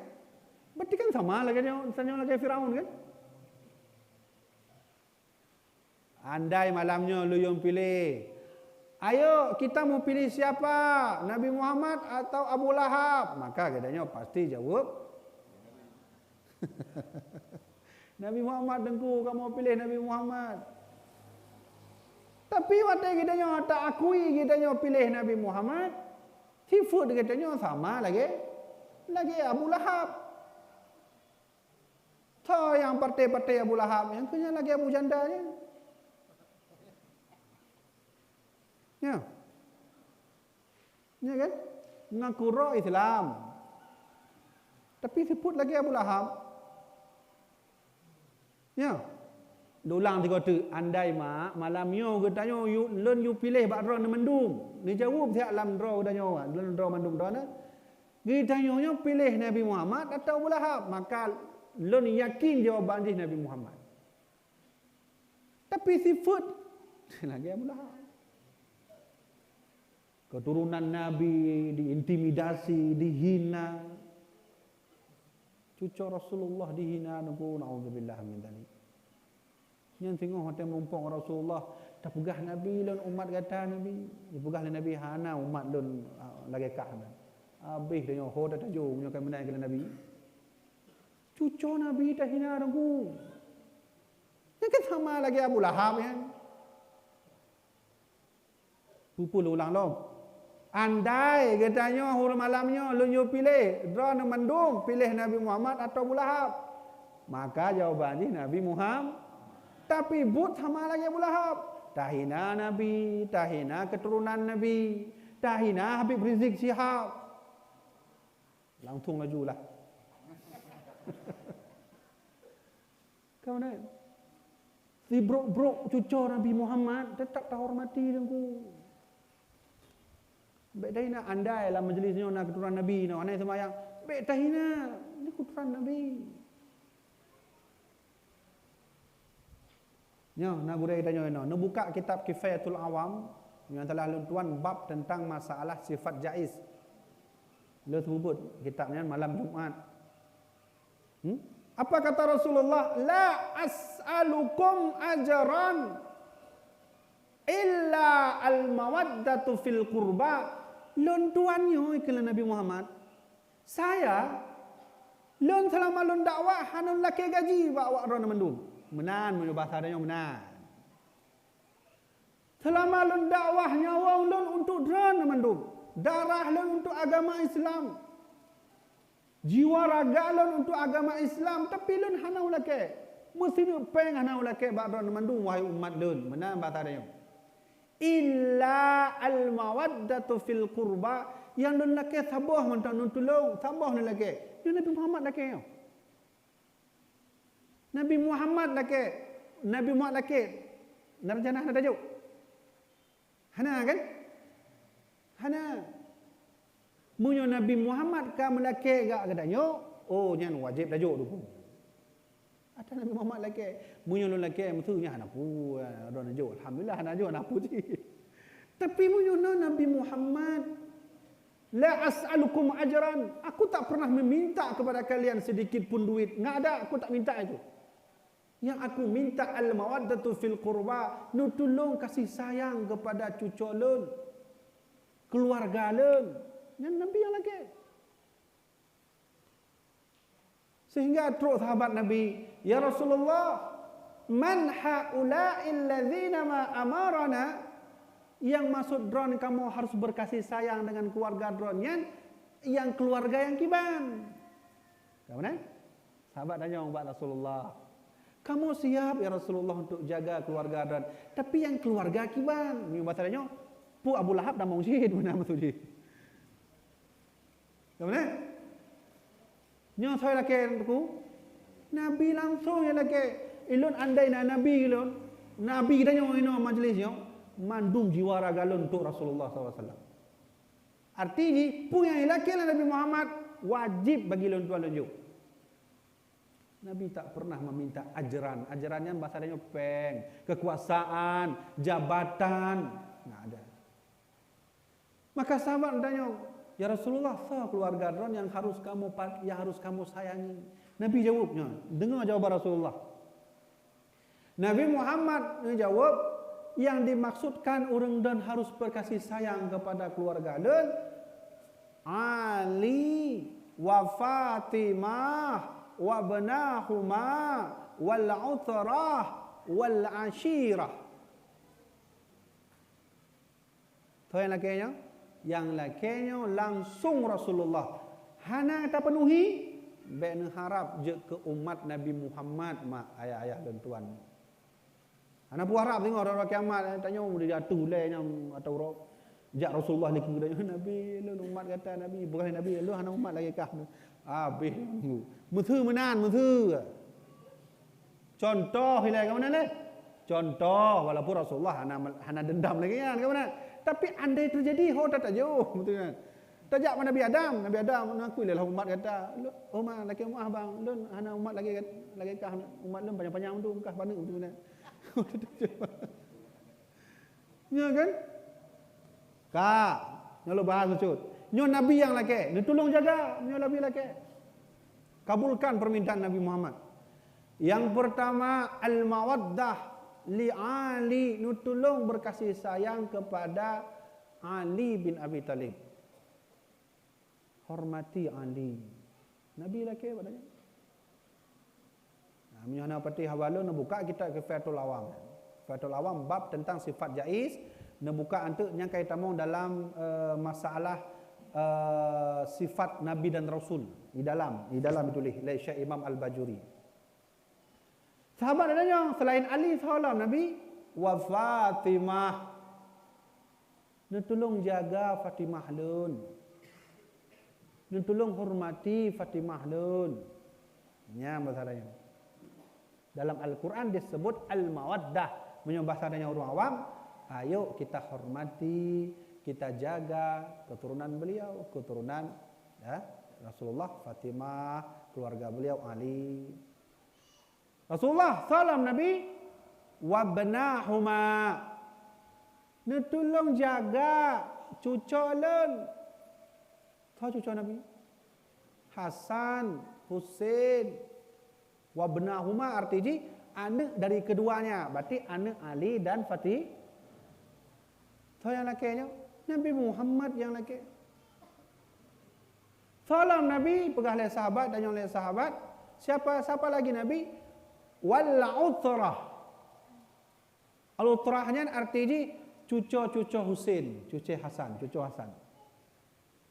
Berarti kan sama lagi tanya lagi Firaun kan? Andai malamnya lu yang pilih, ayo kita mau pilih siapa? Nabi Muhammad atau Abu Lahab? Maka katanya pasti jawab Nabi Muhammad dengku, kamu pilih Nabi Muhammad. Tapi waktu katanya tak akui katanya pilih Nabi Muhammad, sifat katanya sama lagi Abu Lahab. So yang partai-partai Abu Lahab, yang punya lagi Abu Jandanya. Ya. Ya kan? Mengaku roh Islam. Tapi sebut lagi Abu Lahab. Ya. Dulang tiga tu, andai mak malam yo katanya you pilih bak ron mendung. Ni jawab siap lam ro katanya, len ro mendung dona. Ditanya pilih Nabi Muhammad atau Abu Lahab, maka len yakin jawaban dia Nabi Muhammad. Tapi sifat lagi Abu Lahab. Keturunan Nabi diintimidasi, dihina. Cucu Rasulullah dihina, naudzubillah min dzalik. Yang tengok hotel menumpang Rasulullah, tak pegah Nabi dan umat kata Nabi. Dia pegah Nabi hana umat dan lagi kahna. Habis dia ho dah tajuk menyokan menai ke Nabi. Cucu Nabi tak hina aku. Yang kan sama lagi Abu Lahab kan. Pupul ulang lo. Andai katanya hur malamnya lu yo pilih drone mendung pilih Nabi Muhammad atau Abu Lahab. Maka jawabannya Nabi Muhammad. Tapi but sama lagi Abu Lahab. Tahina Nabi, tahina keturunan Nabi, tahina Habib Rizik Syihab. Langsung lajulah. Kau nak? Si brok-brok cucu Nabi Muhammad tetap tak hormati dengku. Baik tahina andai dalam majlisnya nak keturunan Nabi, nak anai semayang. Baik tahina, ini keturunan Nabi. Ya, nak gurai tanya nak buka kitab Kifayatul Awam yang telah tuan bab tentang masalah sifat jaiz. Lu sebut kitabnya malam Jumaat. Apa kata Rasulullah? La as'alukum ajran illa al-mawaddatu fil qurba. Lon tuannya iklan Nabi Muhammad. Saya lon selama lon dakwah hanun laki gaji bawa ron mendung. Menan menurut bahasa dia menan. Selama lun dakwah nyawa lun untuk drone mendung. Darah lun untuk agama Islam. Jiwa raga lun untuk agama Islam. Tapi lun hanau laki. Mesti peng hanau laki bak drone mendung wahai umat lun. Menan bahasa dia. Illa al-mawaddatu fil qurba. Yang lun laki sabah mentang nun tolong. Sabah lun laki. Dia Nabi Muhammad laki. Nabi Muhammad laki. Nabi Muhammad laki. Nabi Janah ada tajuk. Hana kan? Hana. Munyo Nabi Muhammad ka melaki gak katanya. Oh, nyan wajib tajuk tu. Ada Nabi Muhammad laki. Munyo laki mestinya hana pu. Ada tajuk. Alhamdulillah hana tajuk hana pu ji. Tapi munyo Nabi Muhammad la as'alukum ajran. Aku tak pernah meminta kepada kalian sedikit pun duit. Enggak ada, aku tak minta itu. Yang aku minta al-mawaddatu fil qurba, nu tolong kasih sayang kepada cucu lun, keluarga lun. Yang Nabi yang lagi. Sehingga terus sahabat Nabi, ya Rasulullah, man haula'il ladzina ma amarana, yang masuk drone kamu harus berkasih sayang dengan keluarga drone yang keluarga yang kiban. Kemudian sahabat tanya kepada Rasulullah, kamu siap ya Rasulullah untuk jaga keluarga drone, tapi yang keluarga kiban. Ini bahasanya pu Abu Lahab dah mau syahid mana maksudnya. Kemudian nya saya laki aku Nabi langsung ya laki ilun andai Nabi ilun Nabi kita nyo ino majlisnya mandum jiwa raga lun untuk Rasulullah SAW. Artinya punya laki Nabi Muhammad wajib bagi lun tuan lun. Nabi tak pernah meminta ajaran. Ajarannya bahasanya peng, kekuasaan, jabatan, enggak ada. Maka sahabat tanya, Ya Rasulullah, sah keluarga dron yang harus kamu sayangi. Nabi jawabnya, dengar jawaban Rasulullah. Nabi Muhammad jawab, yang dimaksudkan orang dan harus berkasih sayang kepada keluarga dan Ali wa Fatimah wa banahuma wal utrah wal ashirah. Tahu yang lakinya? Yang lakinya langsung Rasulullah hana kata penuhi ben harap je ke umat Nabi Muhammad mak ayah-ayah dan tuan. Hana buah harap tengok orang kiamat tanya mau dia jatuh lehnya atau roh jak Rasulullah lagi dia Nabi lu umat kata Nabi bukan Nabi lu hana umat lagi kah habis muthu menan muthu. Contoh hilai ke mana leh? Contoh walaupun Rasulullah hana dendam lagi kan ke mana? Tapi andai terjadi, tak jauh, betul kan? Tajak mana Nabi Adam mengaku lah umat kata, umat lagi umat bang, lu hana umat lagi kah umat lu panjang-panjang tu kah pandai betul kan? Ya kan? Kak, nyalo bahas cut. Nyo Nabi yang laki, ni tolong jaga, nyo Nabi laki. Kabulkan permintaan Nabi Muhammad. Yang pertama al-mawaddah li Ali, nu tolong berkasih sayang kepada Ali bin Abi Talib. Hormati Ali. Nabi laki padanya. Nah, menyana pati hawala nak buka kita ke Fathul Awam. Fathul Awam bab tentang sifat jaiz, nak buka antu yang kait tamong dalam masalah sifat Nabi dan Rasul di dalam ditulis oleh Syekh Imam Al-Bajuri. Sahabat adanya selain Ali sahabat Nabi wa Fatimah. Dia tolong jaga Fatimah lun. Dia tolong hormati Fatimah lun. Nya masalahnya. Dalam Al-Quran disebut al-mawaddah. Menyembah bahasanya orang awam, ayo kita hormati, kita jaga keturunan beliau, keturunan Rasulullah, Fatimah, keluarga beliau Ali. Rasulullah salam Nabi wa banahuma. Ni tolong jaga cucu len. Tahu cucu Nabi? Hasan, Husain. Wa banahuma artinya anak dari keduanya. Berarti anak Ali dan Fatih. Tahu yang lakinya? Nabi Muhammad yang laki. Salam Nabi pegah oleh sahabat dan yang oleh sahabat. Siapa lagi Nabi? Wal utrah. Al utrahnya artinya cucu Husain, cucu Hasan.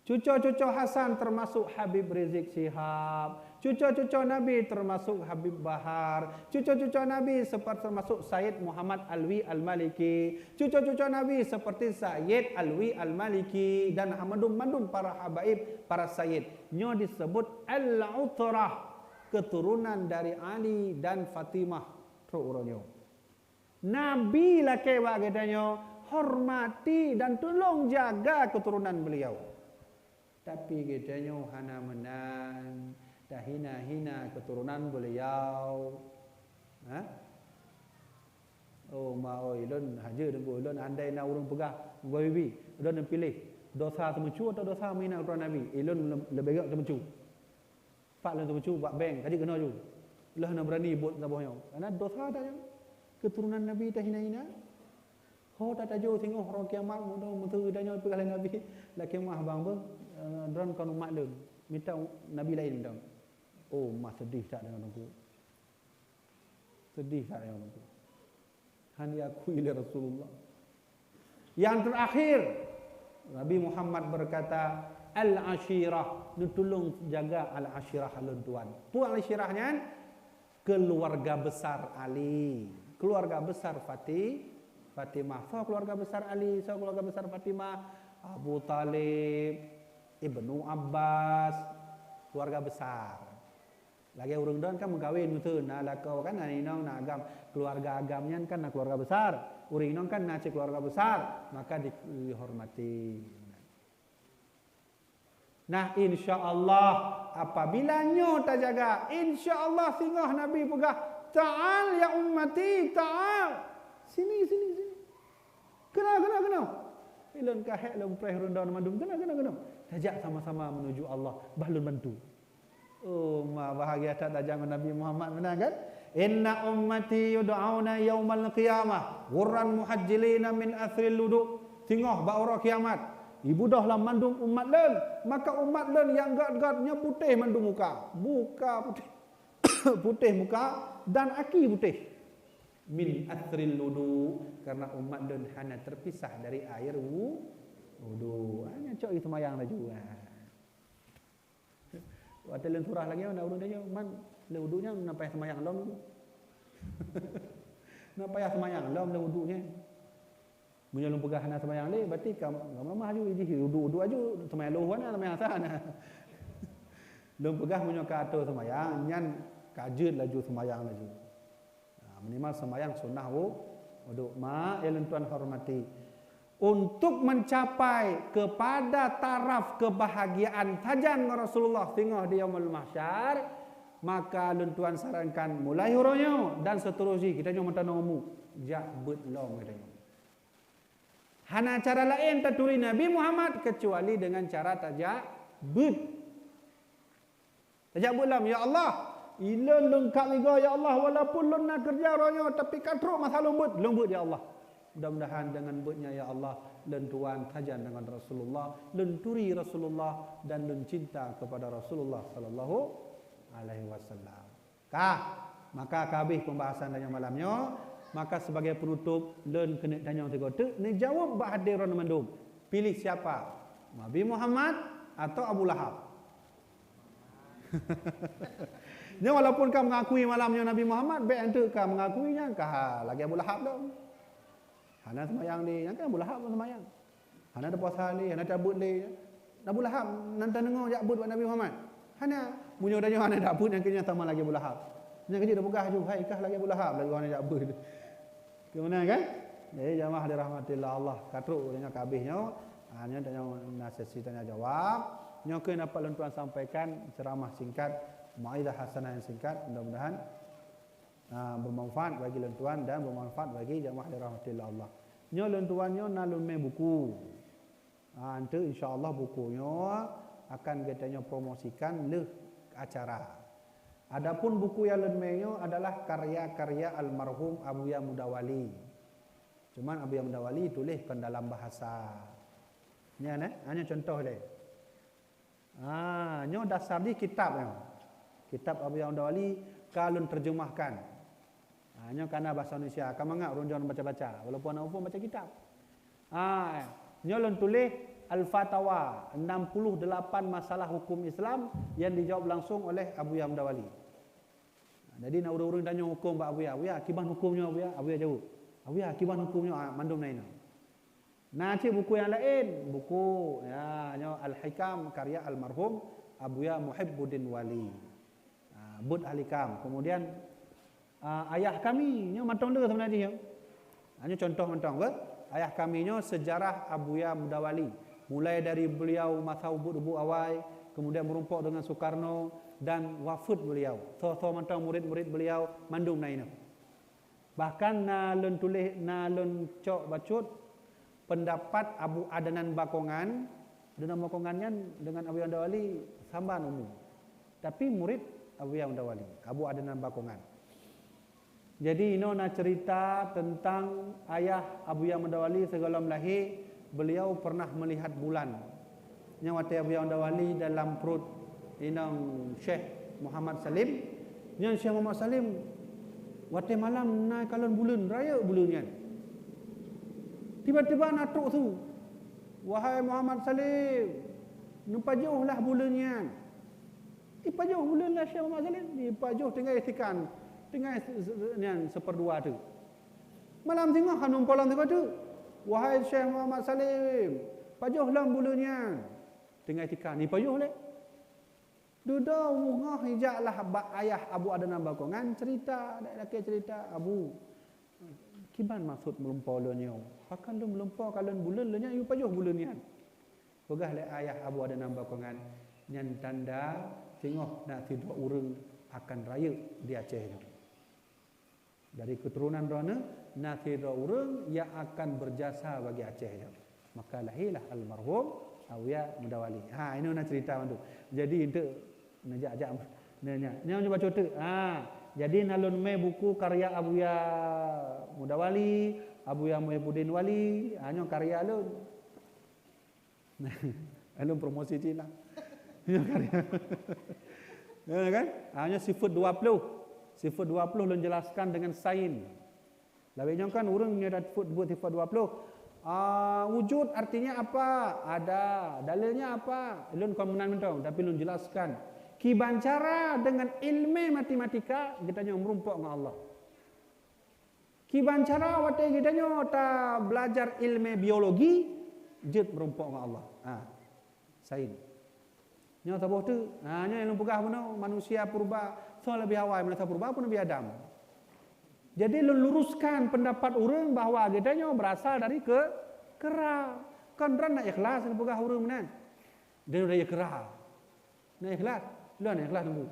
Cucu Hasan termasuk Habib Rizik Syihab. Cucu Nabi termasuk Habib Bahar. Cucu Nabi seperti termasuk Sayyid Muhammad Alwi Al-Maliki. Cucu Nabi seperti Sayyid Alwi Al-Maliki dan mandum para habaib, para sayyid. Nyo disebut al-utrah, keturunan dari Ali dan Fatimah teruranyo. Nabi lah kewa katanya hormati dan tolong jaga keturunan beliau. Tapi katanya hana menan, dah hina keturunan beliau. Oh oi lon haja dengko lon andai na urang pegah ngoi bibi, lon pilih dosa temencu atau dosa mina keturunan Nabi. Lon lebih gak temencu. Pak lain tu buat bank, kaji kena ju. Lah nak berani buat tabahnya. Karena dosa dah yang keturunan Nabi dah hina-hina. Ho tak tahu tengok orang kiamat mutu danya perkara Nabi. Laki mah bang ber dron kan umat lain. Minta Nabi lain minta. Oh, mah sedih tak dengan aku. Sedih tak dengan aku. Hanya aku ila Rasulullah. Yang terakhir Nabi Muhammad berkata al-ashirah, tolong jaga al-ashirah alun tuan. Puang al-ashirahnya keluarga besar Ali, keluarga besar Fatimah. So keluarga besar Ali, so keluarga besar Fatimah, Abu Talib, Ibnu Abbas, keluarga besar. Lagi urang don kan mengkawin betul. Nah lakau kan aninong na agam keluarga agamnya kan na keluarga besar. Uring nong kan na keluarga besar, maka dihormati. Nah insya-Allah apabila nyo tak jaga, insya-Allah singgah Nabi pegah, ta'al ya ummati, ta'al. Sini. Kena. Ilun kahek lung preh rendah mandum kena. Tajak sama-sama menuju Allah, bahlun bantu. Oh, ma bahagia tak jangan Nabi Muhammad benar kan? Inna ummati yud'auna yaumal qiyamah ghurran muhajjilina min athril wudu. Tengok baura kiamat. Ibu dah lah mandum umat len, maka umat len yang gat-gatnya putih mandum muka. Muka putih. Putih muka dan aki putih. Min athril wudu, karena umat len hanya terpisah dari air wudu. Hanya cok itu mayang laju. Waktu len surah lagi nak urun dia man le wudunya nampai semayang lom. Nampai semayang lom le wudunya. Munyo lum pegah nak semayang le berarti kamu mama aju di wudu aju semayang luhuan semayang sana. Lum pegah munyo ka ato semayang nyan kajut laju semayang laju. Minimal semayang sunnah wudu. Ma yang tuan hormati. Untuk mencapai kepada taraf kebahagiaan tajan Rasulullah tengah di yaumul mahsyar, maka tuan sarankan mulai huronyo dan seterusnya kita nyoman tanomu jak bet long katanya. Hana cara lain taturi Nabi Muhammad kecuali dengan cara tajak bet. Tajak bet lam ya Allah, ila lengkap liga ya Allah walaupun lun nak kerja ronyo tapi katruk masalah lembut ya Allah. Mudah-mudahan dengan betnya ya Allah lentuan tajan dengan Rasulullah, lenturi Rasulullah dan lencinta kepada Rasulullah sallallahu alaihi wasallam. Maka kabeh pembahasan dalam malamnya, maka sebagai penutup len kena tanya tiga tu, ni jawab bak hadir ron mandum. Pilih siapa? Nabi Muhammad atau Abu Lahab? Nya walaupun kau mengakui malamnya Nabi Muhammad, baik ente kau mengakuinya kah lagi Abu Lahab dah. Hana semayang ni, yang kan Abu Lahab semayang. Hana ada puasa ni, hana cabut ni. Abu Lahab nanti dengar jakbut buat Nabi Muhammad. Hana munyo danyo hana dabut yang kena sama lagi Abu Lahab. Yang kerja dah pegah ju, hai kah lagi Abu Lahab lagi hana jakbut. Kemana kan? Jadi jamaah dirahmatillah Allah, katruk dengan kabehnya, hanya tanya nasisi tanya jawab. Nyo ke dapat lentuan sampaikan ceramah singkat, mauizah hasanah yang singkat, mudah-mudahan bermanfaat bagi lentuan dan bermanfaat bagi jamaah dirahmatillah Allah. Nyo lentuannya nalun me buku. Nanti insya-Allah bukunya akan katanya promosikan le acara. Adapun buku yang lenmenyo adalah karya-karya almarhum Abuya Mudawali. Cuman Abuya Mudawali tuliskan dalam bahasa. Nya hanya contoh le. Nyo dasar di kitabnya. Kitab Abuya Mudawali kalau terjemahkan. Hanya karena bahasa Indonesia. Kamu enggak runjang baca-baca. Walaupun anak umum baca kitab. Nyolon tulis Al-Fatawa. 68 masalah hukum Islam yang dijawab langsung oleh Abuya Mudawali. Jadi nak urang-urang tanya hukum Pak Abuya. Abuya, kiban hukumnya Abuya? Abuya jawab. Abuya, kiban hukumnya? Mandum naina. Nah, cik buku yang lain. Buku Al-Hikam karya almarhum Abuya Muhibbuddin Wali. Bud Al-Hikam. Kemudian ayah kami nya mantong le sebenarnya. Hanya contoh mantong ke? Ayah kami nya sejarah Abuya Mudawali. Mulai dari beliau masa ubud-ubud awal, kemudian merumpok dengan Soekarno dan wafat beliau. So mantong murid-murid beliau mandum naina. Bahkan nalun tulis nalun cok bacut pendapat Abu Adnan Bakongan. Adnan Bakongannya dengan Abuya Mudawali samban umum. Tapi murid Abuya Mudawali, Abu Adnan Bakongan. Jadi nak cerita tentang ayah Abuya Mudawali sebelum lahir, beliau pernah melihat bulan. Yang waktu Abuya Mudawali dalam perut Syekh Muhammad Salim. Yang Syekh Muhammad Salim waktu malam naik kalon bulan raya bulannya. Tiba-tiba natuk tu. Wahai Muhammad Salim, nupajuhlah bulannya. Dipajuh bulanlah Syekh Muhammad Salim, dipajuh tinggal istikan. Tinggal yang seperdua tu. Malam tengah kan numpalan tu. Wahai Syekh Muhammad Salim, pajuhlah bulunya. Tinggal ikan ni pajuh le. Duda muhah hijaklah ayah Abu Adnan Bakongan cerita, dak cerita Abu. Kiban maksud melumpau lenya? Pakan lu melumpau kalon bulan lenya you pajuh bulannya. Pegah le ayah Abu Adnan Bakongan nyan tanda tengok nak tidur urang akan raya di Aceh. Dari keturunan Rana, nasira orang yang akan berjasa bagi Aceh. maka lahirlah almarhum Abuya Mudawali. Ini nak cerita tu. Jadi itu najak nanya. Nya coba cerita. Jadi nalun me buku karya Abuya Mudawali, Abuya Muhyiddin Wali, hanya karya alun. Alun promosi Cina. Hanya karya. Ya kan? Hanya sifat 20. Sifat 20 lun jelaskan dengan sain. Labihnya kan orang punya buat sifat 20. Wujud artinya apa? Ada. Dalilnya apa? Lun kau menang tapi lun jelaskan. Kibancara dengan ilmu matematika kita nyo merumpok dengan Allah. Kibancara wate kita nyo ta belajar ilmu biologi jet merumpok dengan Allah. Sain. Nyo tabuh tu, nyo yang pegah puno manusia purba, so lebih awal manusia purba pun Nabi Adam. Jadi luruskan pendapat orang bahawa kita berasal dari kera. Kan orang nak ikhlas nak pegah orang mana? Dia dari kera. Nak ikhlas? Lu nak ikhlas tunggu.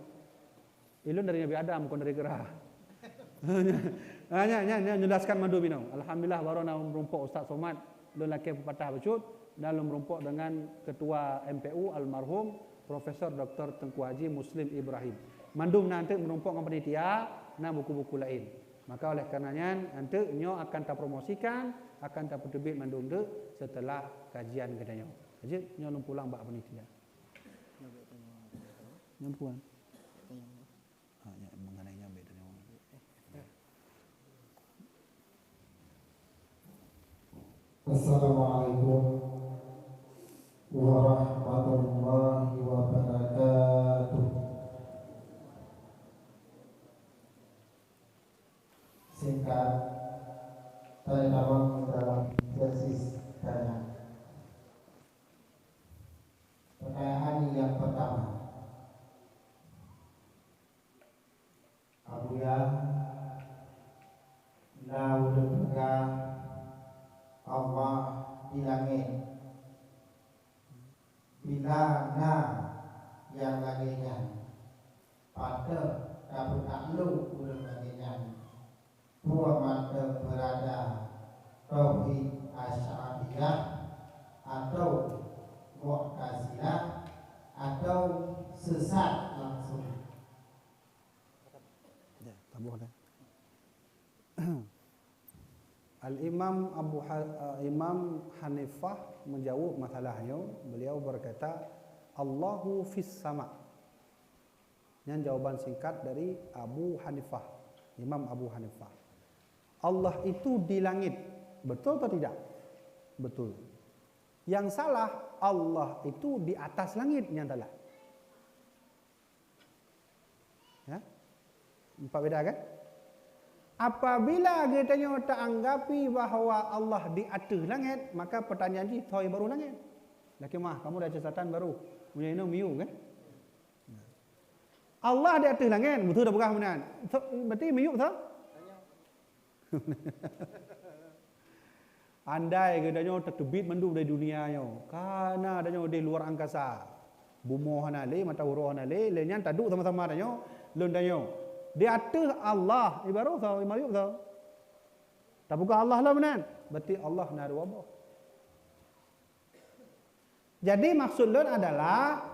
Lu dari Nabi Adam bukan dari kera. Hanya jelaskan mandu bino. Alhamdulillah baru nak merumpok Ustaz Somad. Lu laki pepatah becut dan lu merumpok dengan ketua MPU almarhum Profesor Dr. Tengku Haji Muslim Ibrahim. Mandum nanti merumpok dengan panitia na buku-buku lain. Maka oleh karenanya nanti nyo akan tak promosikan, akan tak terbit mandum tu setelah kajian kita nyo. Jadi nyo pulang bak panitia. Nyo puan. Ya mengenainya beda nyo. Assalamualaikum warahmatullahi wabarakatuh. Singkat saya nawang dalam tesis tanya. Pertanyaan yang pertama, Abuya udah pegang Allah di langit. Bila yang langitnya pada dapat takluk udah langitnya. Muhammad berada Tauhid Asy'ariyah atau Mu'tazilah atau sesat langsung. Ya, tabuh dah. Imam Hanifah menjawab masalahnya. Beliau berkata Allahu fis sama. Yang jawaban singkat dari Abu Hanifah, Imam Abu Hanifah. Allah itu di langit. Betul atau tidak? Betul. Yang salah, Allah itu di atas langit yang salah. Ya? Empat beda kan? Apabila kita tak anggapi bahawa Allah di atas langit, maka pertanyaan ini toy baru langit. Laki mah, kamu dah catatan baru. Punya ini miu kan? Allah di atas langit, betul dah bukan benar. Berarti miu tak? Andai katanya terbit mendung dari dunianya, karena adanya di luar angkasa, bumo hanale, mata huru hanale, lenyan taduk sama-sama adanya, lendanyo. Di atas Allah, ibarat tau, imayuk tau. Tak bukan Allah lah benar. Berarti Allah nak ada wabah. Jadi maksud lun adalah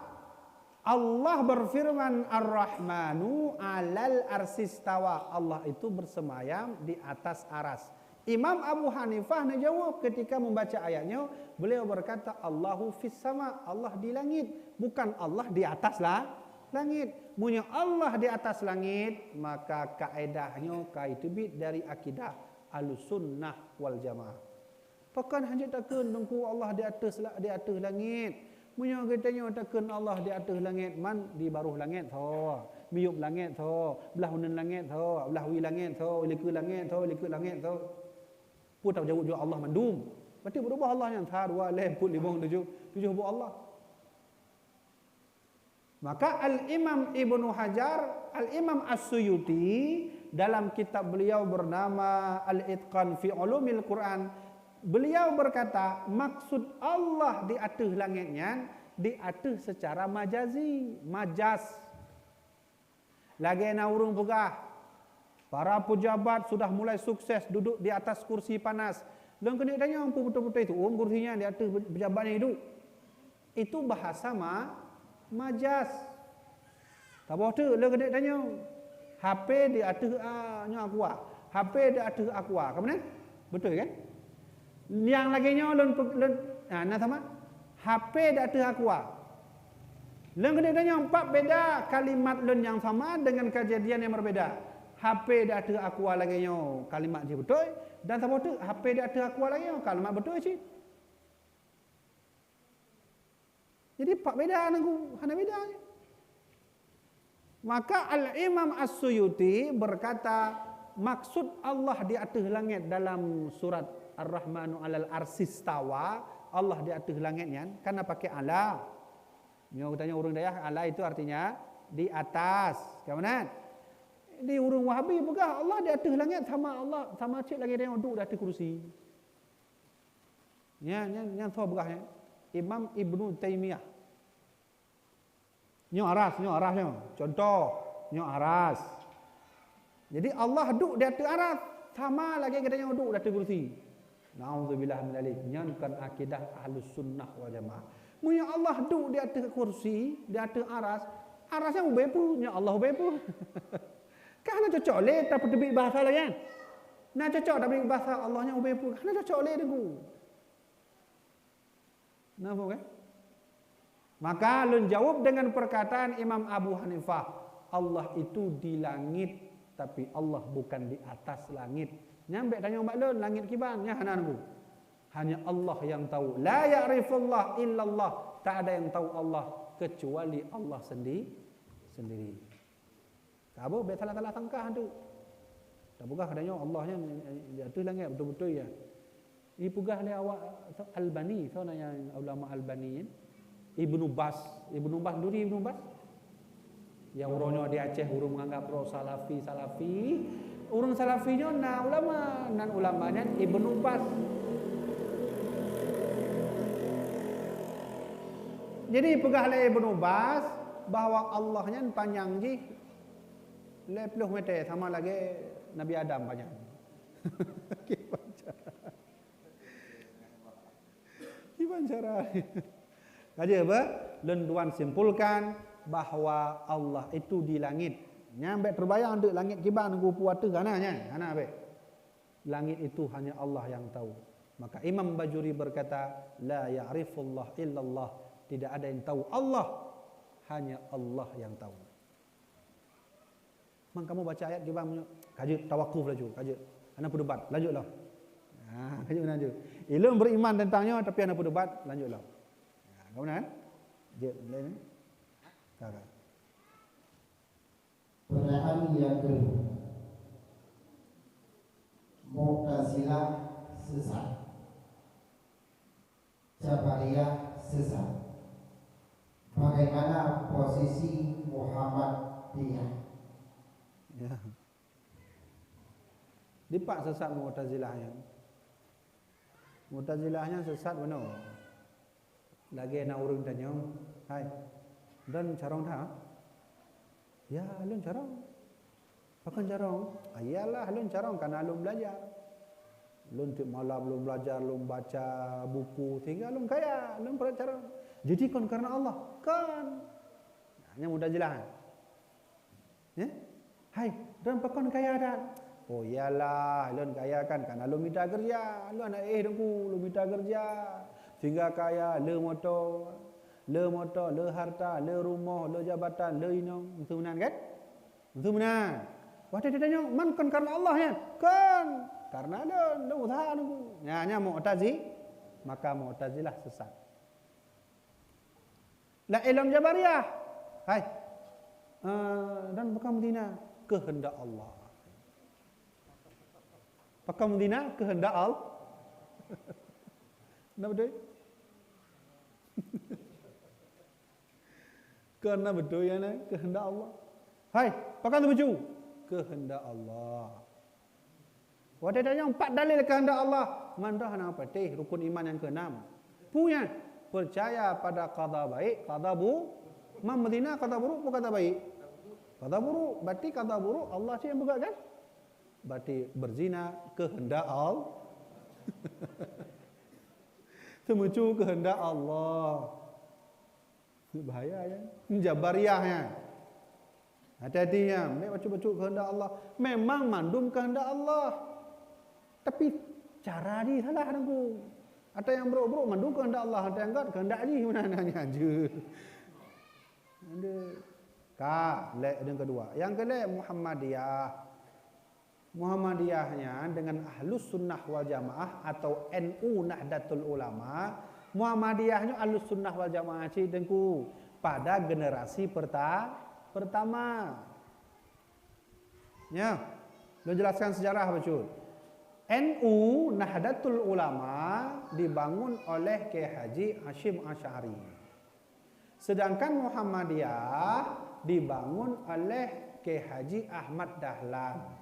Allah berfirman Ar-Rahmanu 'alal arsistawa. Allah itu bersemayam di atas aras. Imam Abu Hanifah menjawab ketika membaca ayatnya, beliau berkata Allahu fis sama, Allah di langit, bukan Allah di atas langit. Punya Allah di atas langit, maka kaedahnya kaitubit dari akidah Ahlussunnah wal Jamaah. Pakan hanya takkan nunggu Allah di atas langit. Punya katanya takkan Allah di atas langit, man di baruh langit tho, miup langit tho, belah unen langit tho, belah wi langit tho, liku langit tho, liku langit tho. Pun tak jawab Allah mandum. Berarti berubah Allah yang thar wa leh put libong tujuh bu Allah. Maka Al-Imam Ibnu Hajar, Al-Imam As-Suyuti dalam kitab beliau bernama Al-Itqan fi Ulumil Quran, beliau berkata maksud Allah di atas langitnya di atas secara majazi, majas. Lagi nak urung pegah, para pejabat sudah mulai sukses duduk di atas kursi panas. Long kena tanya apa betul-betul itu. Kursinya di atas pejabat ni duduk. Itu bahasa majas. Tak apa tu, long kena tanya. HP di atas aqua. HP di atas aqua. Ke mana? Betul kan? Yang laginya long nah sama. HP di atas aqua. Long kena tanya empat beda kalimat long yang sama dengan kejadian yang berbeda. HP di atas aqua laginya kalimat dia betul. Dan sama tu HP di atas aqua laginya kalimat betul je. Jadi pak beda nangku, hana beda je. Maka Al-Imam As-Suyuti berkata maksud Allah di atas langit dalam surat Ar-Rahmanu 'alal arsistawa, Allah di atas langitnya karena pakai ala. Nyo tanya orang Dayak, ala itu artinya di atas. Kamu di urung Wahabi pegah Allah di atas langit sama Allah sama cik lagi dia duduk di atas kursi. Yang so begahnya Imam Ibnu Taimiyah. Nyo arasnya. Contoh, nyo aras. Jadi Allah duduk di atas aras sama lagi kita yang duduk di atas kursi. Nauzubillah min dzalik. Nyankan akidah Ahlus Sunnah wal Jamaah. Munya Allah duduk di atas kursi, di atas aras, arasnya ubepu, nya Allah ubepu. Kan cocok le tapi tebik bahasa lah kan. Nak cocok tapi bahasa Allahnya ubepu. Kan cocok le deku. Nampak kan? Maka lun jawab dengan perkataan Imam Abu Hanifah, Allah itu di langit tapi Allah bukan di atas langit. Nyampe tanya mbak lun, langit kiban nya hana nunggu. Hanya Allah yang tahu. La ya'rifullah illallah. Tak ada yang tahu Allah kecuali Allah sendiri. Tak apa, biar salah-salah sangka tu. Tak pegah katanya Allahnya jatuh langit betul-betul ya. Ini pegah oleh awak Albani, so nanya ulama Albani. Ibnu Bas dulu Ibnu Bas. Yang urangnya di Aceh urang menganggap pro salafi. Urang salafinya nan ulamanya Ibnu Bas. Jadi pegah oleh Ibnu Bas bahwa Allahnya panjang je 10 meter sama lagi Nabi Adam banyak. Gimana cara? Kaji apa? Lenduan simpulkan bahawa Allah itu di langit. Nyampe terbayang untuk langit kiban nunggu puata kananya. Kana apa? Langit itu hanya Allah yang tahu. Maka Imam Bajuri berkata, la ya'rifullah illallah. Tidak ada yang tahu Allah, hanya Allah yang tahu. Mang kamu baca ayat kita punya kaji tawakuf laju, kaji. Ana berdebat, lanjutlah. Kaji lanjut. Ilmu beriman tentangnya tapi ana berdebat, lanjutlah. Kamu kan? Je, lain. Kakak. Pertanyaan yang kedua. Mu'tazilah sesat. Jabariyah sesat. Bagaimana posisi Muhammadiyah? Ya. Dipak sesat Mu'tazilahnya. Mu'tazilahnya sesat benar. Lagi nak urung tanya, hai. Dan carong dah? Ya, alun carong. Pakan carong? Ayalah alun carong karena alun belajar. Alun tiap malam alun belajar, alun baca buku sehingga alun kaya, alun pernah carong. Jadi kan karena Allah, kan. Hanya Mu'tazilah. Ya? Hai, dan pakan kaya dah. Oh iyalah, alun kaya kan karena alun minta kerja. Alun anak dengku, alun minta kerja. Sehingga kaya, le motor, le harta, le rumah, le jabatan, le inong. Itu benar kan? Itu benar. Waktu dia tanya, man kan karena Allah ya? Kan. Karena ada usaha nunggu. Hanya Mu'tazil, maka Mu'tazilah sesat. La ilm Jabariyah. Hai. Dan Mekah Madinah kehendak Allah. Mekah Madinah kehendak Allah. Kenapa betul? Karena betul ya kehendak Allah. Hai, pakai baju. Kehendak Allah. Wadah tanya 4 dalil kehendak Allah. Mandah nak patih rukun iman yang ke-6. Punya percaya pada qada baik, qada buruk. Imam Madinah qada buruk bukan qada baik. Qada buruk, berarti qada buruk Allah yang buka kan? Berarti berzina kehendak Allah. Temucu kehendak Allah. Bahaya ya. Jabariyah ya. Hati-hati ya. Baca-baca kehendak Allah. Memang mandum kehendak Allah. Tapi cara ni salah aku. Ada yang buruk-buruk mandum kehendak Allah. Ada yang enggak kehendak ni mana nanya aja. Ada. Lek yang kedua. Yang kedua Muhammadiyah. Muhammadiyahnya dengan Ahlus Sunnah wal Jamaah atau NU Nahdlatul Ulama. Muhammadiyahnya Ahlus Sunnah wal Jamaah dengku pada generasi pertama. Ya. Lo jelaskan sejarah betul. NU Nahdlatul Ulama dibangun oleh Kiai Haji Hashim Asy'ari. Sedangkan Muhammadiyah dibangun oleh Kiai Haji Ahmad Dahlan.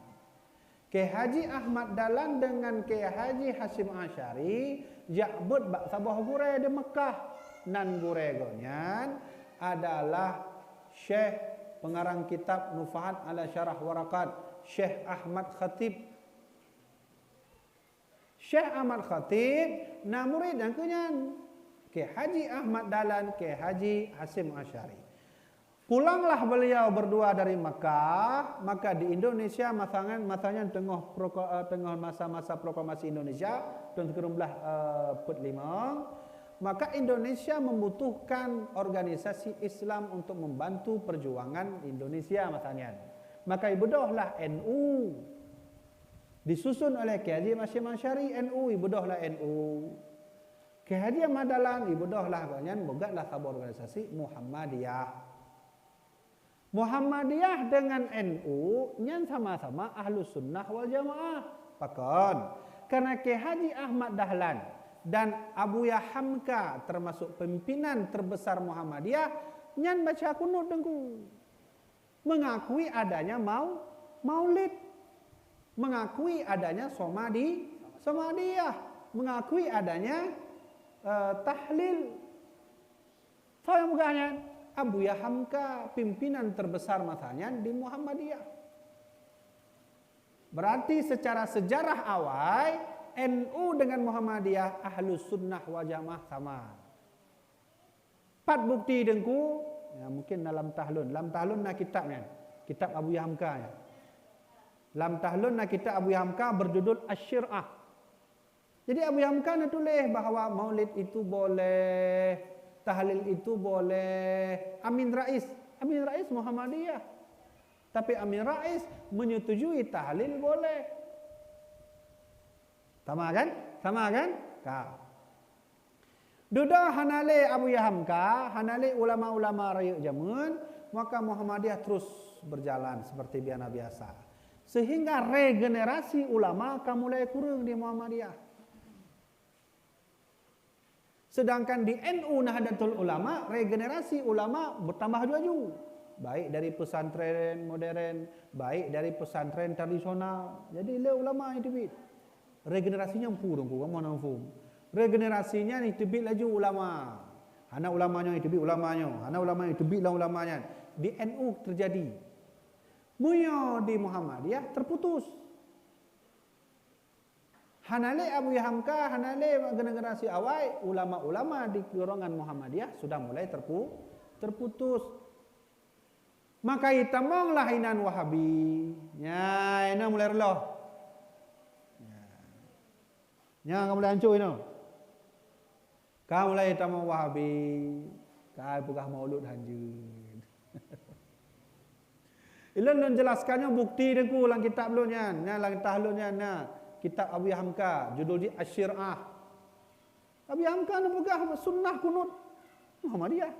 Kiai Haji Ahmad Dahlan dengan Kiai Haji Hashim Asy'ari jabut bak sabah gure di Mekah. Nan gure gonyan adalah Syekh pengarang kitab Nufahat ala Syarah Warakat, Syekh Ahmad Khatib. Syekh Ahmad Khatib na murid yang kenyan Kiai Haji Ahmad Dahlan, Kiai Haji Hashim Asy'ari. Pulanglah beliau berdua dari Mekah, maka di Indonesia masanya tengah masa-masa proklamasi Indonesia tahun 1945, maka Indonesia membutuhkan organisasi Islam untuk membantu perjuangan Indonesia masanya. Maka ibudohlah NU. Disusun oleh Kiai Haji Hashim Asy'ari NU, ibudohlah NU. Kiai Haji Ahmad Dahlan ibudohlah kanyan bogatlah sabar organisasi Muhammadiyah. Muhammadiyah dengan NU nyan sama-sama Ahlus Sunnah wal Jamaah. Pakon. Karena Kiai Haji Ahmad Dahlan dan Abuya Hamka termasuk pimpinan terbesar Muhammadiyah nyan baca kunut dengku. Mengakui adanya maulid. Mengakui adanya Somadiyah. Mengakui adanya tahlil. Saya mukanya Abuya Hamka pimpinan terbesar masanya di Muhammadiyah. Berarti secara sejarah awal NU dengan Muhammadiyah Ahlus Sunnah wal Jamaah sama. 4 bukti dengku ya, mungkin dalam tahlun na kitabnya. Kitab Abuya Hamka ya. Dalam tahlun na kitab Abuya Hamka berjudul Asy-Syir'ah. Jadi Abuya Hamka tulis bahawa maulid itu boleh, tahlil itu boleh. Amin Rais Muhammadiyah. Tapi Amin Rais menyetujui tahlil boleh. Sama kan? Duda hanale Abuya Hamka, hanale ulama-ulama raya zaman, maka Muhammadiyah terus berjalan seperti biasa. Sehingga regenerasi ulama akan mulai kurang di Muhammadiyah. Sedangkan di NU Nahdlatul Ulama, regenerasi ulama bertambah laju. Baik dari pesantren modern, baik dari pesantren tradisional. Jadi le ulama itu bit. Regenerasinya purung kamu namfum. Regenerasinya itu bit laju ulama. Anak ulamanya itu bit ulamanya, anak ulamanya itu bit lah ulamanya. Di NU terjadi. Muyo di Muhammadiyah terputus. Hanale Abuya Hamka, hanale generasi awal, ulama-ulama di golongan Muhammadiyah sudah mulai terputus. Maka itamonglah inan Wahabi. Ya, ina mulai reloh. Ya, kamu mulai hancur ina. Kau mulai itamong Wahabi. Kau bukan maulud hanjur. Ilan jelaskannya bukti dengku lang kitab lu nya, lang tahlunnya na. Kitab Abuya Hamka, judul dia Asy-Syir'ah. Abuya Hamka nak pegah sunnah kunut Muhammadiyah.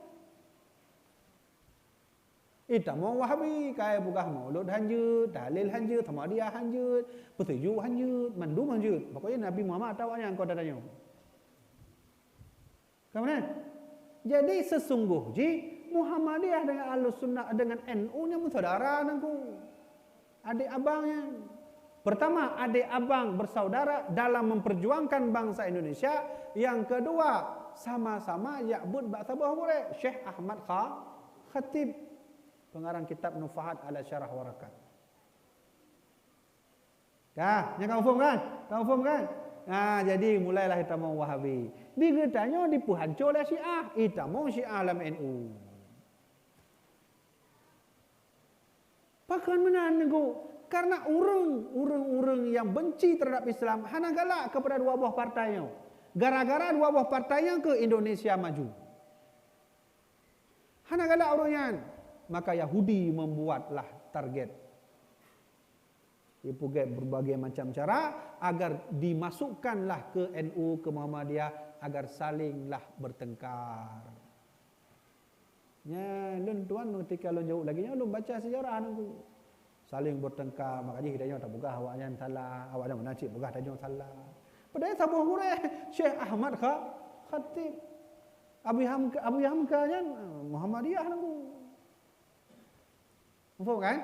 Mau Wahabi, kaya pegah maulud hanjut, dalil hanjut, Muhammadiyah hanjut, petunjuk hanjut, mandum hanjut. Pokoknya Nabi Muhammad tahu yang kau dah tanya. Kemudian, jadi sesungguhnya Muhammadiyah dengan Ahlus Sunnah dengan NU-nya bersaudara nangku. Adik abangnya. Pertama, adik abang bersaudara dalam memperjuangkan bangsa Indonesia. Yang kedua, sama-sama ya'bud ba'sa bahwa Syekh Ahmad Khatib, pengarang kitab Nufahat ala Syarah Warakat. Kah, yang kamu faham kan? Jadi mulailah kita mau Wahabi. Digetanya dipuhancur oleh Syiah. Kita mau Syiah dalam NU. Pakan menan nego. Karena orang yang benci terhadap Islam hana galak kepada dua buah partainya. Gara-gara dua buah partainya ke Indonesia maju. Hana galak orangnya. Maka Yahudi membuatlah target. Dia punya berbagai macam cara agar dimasukkanlah ke NU, ke Muhammadiyah agar salinglah bertengkar. Ya, lun tuan ketika lun jauh lagi lun baca sejarah nunggu. Saling bertengkar, makanya hidayah tak bugah awaknya salah, awaknya menacik bugah tajung salah. Padahal sabuh gure Syekh Ahmad Khatib Abu Hamka kan Muhammadiyah nunggu. Faham kan?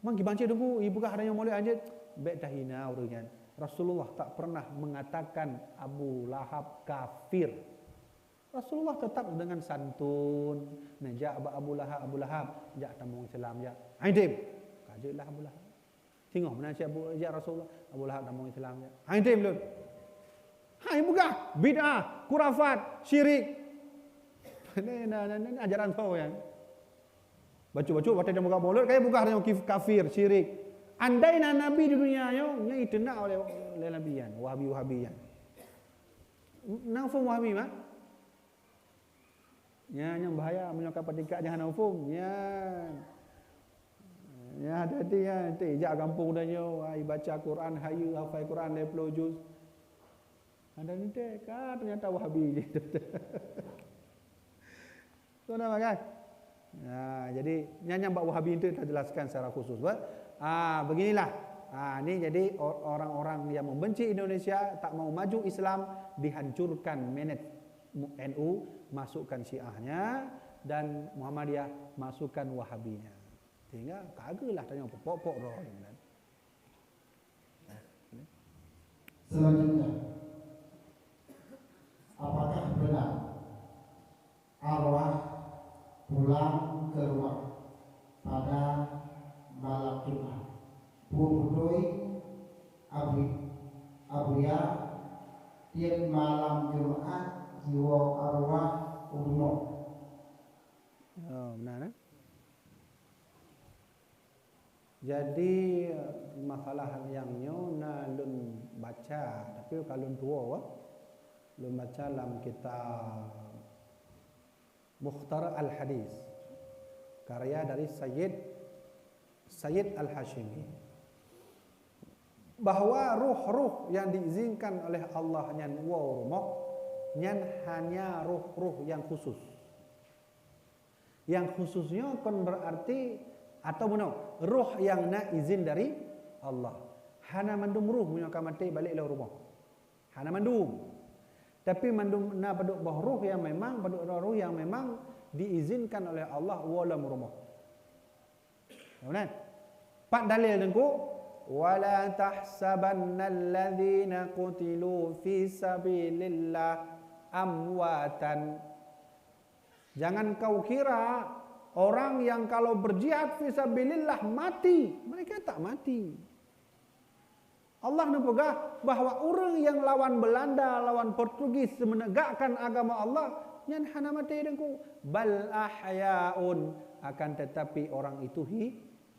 Mangki banci dulu ibu kah ada yang mulai anjir baik dah hina orangnya. Rasulullah tak pernah mengatakan Abu Lahab kafir. Rasulullah tetap dengan santun. Najak Abu Lahab, jak tamu Islam jak. Aidim. Kajilah Abu Lahab. Tengok mana si Rasulullah Abu Lahab tamu Islam jak. Aidim lu. Hai buka bid'ah, kurafat, syirik. Ini ajaran kau yang baca-baca waktu dia buka mulut kayak buka yang kafir, syirik. Andai nabi di dunia nya ditenak oleh nabiyan, wahabiyan. Nang faham wahabi mah? Ya, yang bahaya menyokap petikat jangan ufum. Ya. Ya, hati-hati ya. Nanti jak kampung dah nyo, ai baca Quran, hayu hafal Quran 20 juz. Ada ni ternyata wahabi je. Tu nama kan? Jadi nyanyi Mbak Wahabi itu kita jelaskan secara khusus. Beginilah. Ini jadi orang-orang yang membenci Indonesia, tak mau maju Islam, dihancurkan manage NU, masukkan Syiahnya, dan Muhammadiyah masukkan Wahabinya. Sehingga kagaklah tanya pokok roh. Selanjutnya, apakah benar arwah pulang ke rumah pada malam Jumat? Bukdoi Abuya tiap malam Jumat jiwa arwah umum. Benar kan? Jadi makalah yang nyona lun baca, tapi kalau tua lun baca dalam kitab Mukhtar Al-Hadis karya dari Sayyid Al-Hashimi, bahwa ruh-ruh yang diizinkan oleh Allah nyan rumah nyan hanya ruh-ruh yang khusus. Yang khususnya kan berarti atau benar ruh yang nak izin dari Allah. Hana mandum ruh punya mati balik le rumah. Hana mandum. Tapi mandum na paduk bah ruh yang memang paduk ruh yang memang diizinkan oleh Allah walam rumah. Kemudian pak dalil dengku wala tahsabannal ladzina qutilu fi sabilillah amwatan. Jangan kau kira orang yang kalau berjihad fi sabilillah mati, mereka tak mati. Allah nepegah bahwa orang yang lawan Belanda, lawan Portugis menegakkan agama Allah, nyan hana mati dengku. Bal ahyaun, akan tetapi orang itu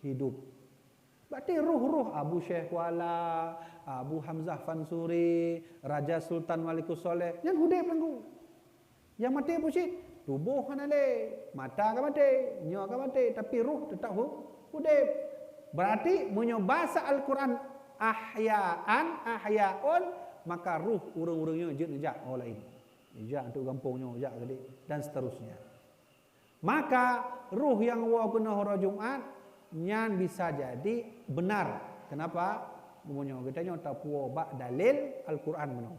hidup. Berarti ruh-ruh Abu Syekh Kuala, Abu Hamzah Fansuri, Raja Sultan Malikus Soleh, yang hidup dengku. Yang mati apa sih? Tubuh kan ada, mata kan mati, nyawa kan mati, tapi ruh tetap hidup. Berarti bahasa Al-Quran ahyaun, maka ruh urang-urangnya jejak lain. Jejak untuk kampungnya, jejak gede dan seterusnya. Maka ruh yang wa kena hari Jumat nyan bisa jadi benar. Kenapa? Umumnya kita tak puas bak dalil Al-Quran menang.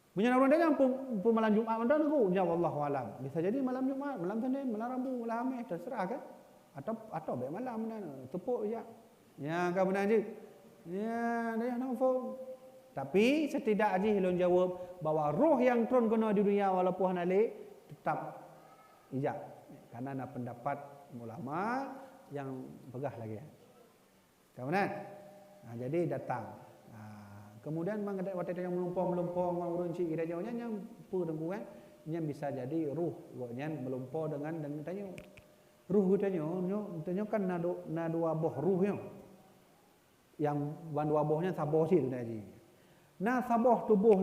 Punya orang dia pun malam Jumat mana tu? Jawab Allah alam. Bisa jadi malam Jumat, malam Senin, malam Rabu, malam Khamis, terserah kan? Atau baik malam mana? Tepuk je. Ya, kau benar je. Ya, dia nak faham. Tapi setidak aja hilon jawab bahwa roh yang turun kena di dunia walaupun halik tetap ijab. Karena ada pendapat ulama yang pegah lagi. Kemudian, jadi datang. Kemudian mang ada waktu yang melumpur mang urun cik kira jauhnya yang pu dengku kan, yang bisa jadi ruh, waknya melumpur dengan tanya ruh tanya kan nado waboh ruhnya, yang wan wabohnya saboh sih tu tadi. Nah saboh tubuh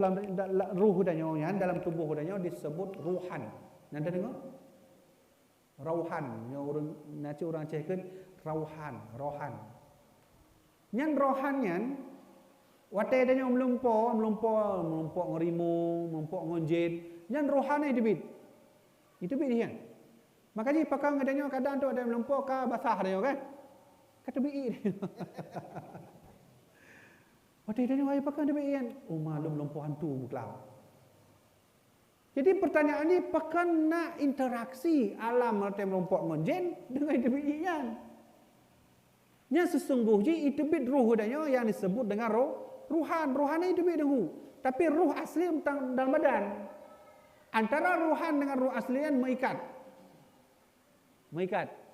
ruh tanya dalam tubuh tanya disebut ruhan. Nanti tengok rauhan, yang orang nanti orang cekkan rohan. Yang rohannya Wate adanya melumpur ngerimu, melumpur ngonjen, yang rohani debit. Itu bit dia. Makanya pakang adanya kadang tu ada melumpur ka basah dia kan. Kata bit dia. Wate adanya wai pakang debit kan. Oh malum melumpur hantu buklau. Jadi pertanyaan ni pakang nak interaksi alam mate melumpur ngonjen dengan debit kan. Yang sesungguhnya itu bit ruh adanya yang disebut dengan ruhan itu beda hu. Tapi ruh asli dalam badan. Antara ruhan dengan ruh aslian mengikat.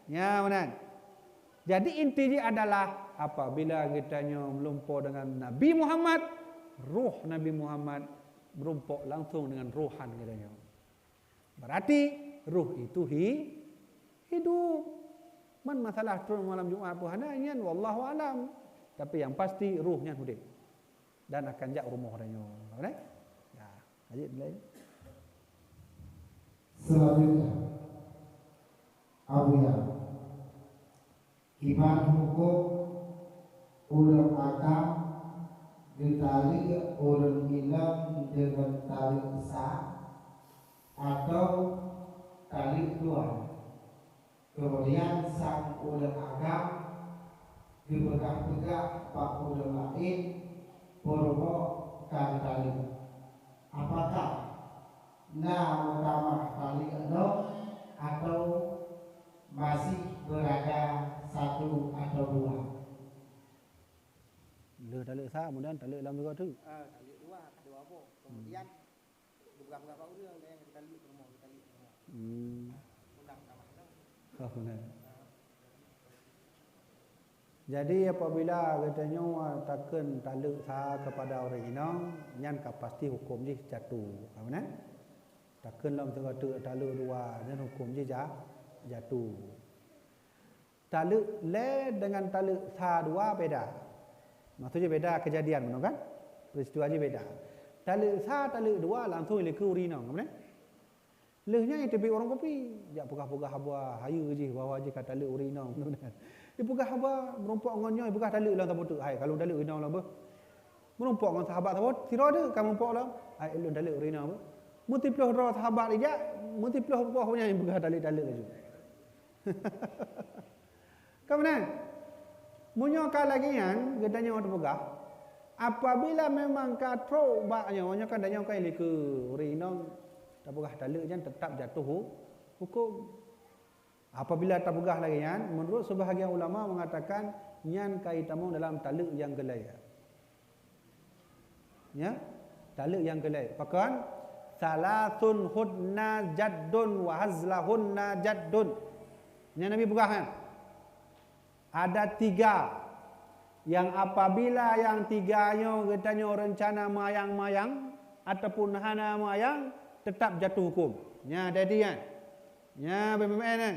Ya benar. Jadi intinya adalah apabila kita melumpur dengan Nabi Muhammad, ruh Nabi Muhammad merumpuk langsung dengan ruhan katanya. Berarti ruh itu hidup. Man masalah turun malam Jumaat pun hananya wallahu alam. Tapi yang pasti ruhnya hidup. Dan akan jak rumah orangnya. Benar? Ya, ajak lain. Selanjutnya, Abuya, iman hukum ulang akam ditali ulang hilang dengan tali sah atau tali dua. Kemudian sang ulang akam dipegang-pegang pak ulang lain. Purwo kali tali. Apakah utama tali atau masih berada satu atau dua? Tali sah, kemudian tali dalam juga tu. Tali dua apa? Kemudian beberapa orang yang tali rumah. Undang tambah. Benar. Jadi apabila katanya takkan taluk sah kepada orang inang, nyan pasti hukum je jatuh. Benar? Takkan dalam tengah taluk dua, dan hukum je jatuh. Taluk le dengan taluk sah dua beda. Maksudnya beda kejadian, benar kan? Peristiwa je beda. Taluk sah, taluk dua langsung ke urinang, benar? Lehnya itu bi orang kopi, jak pegah-pegah haba hayu je bawa je kata taluk urinang, benar. Dia pegah haba merompok ngonyo, pegah taluk lang tabutu. Hai kalau taluk urinang lah apa? Merompok dengan sahabat tabut, tira ada kamu merompok lah. Hai lu taluk urinang apa? Multiplah roh sahabat dia, multiplah buah punya yang pegah taluk laju. Kemudian munyo lagi kan, gedanya orang pegah. Apabila memang katro baknya, onyo kan danya kai ke urinang tak pegah taluk jan tetap jatuh hukum. Apabila tak pegah lagi kan, menurut sebahagian ulama mengatakan nyan kaitamu dalam taluk yang gelai. Ya, taluk yang gelai. Pakan salasun hudna jaddun wa hazlahunna jaddun. Yang Nabi pegah kan? Ada tiga yang apabila yang tiganya katanya rencana mayang-mayang ataupun hana mayang tetap jatuh hukum. Ya, jadi kan? Ya, BPN kan?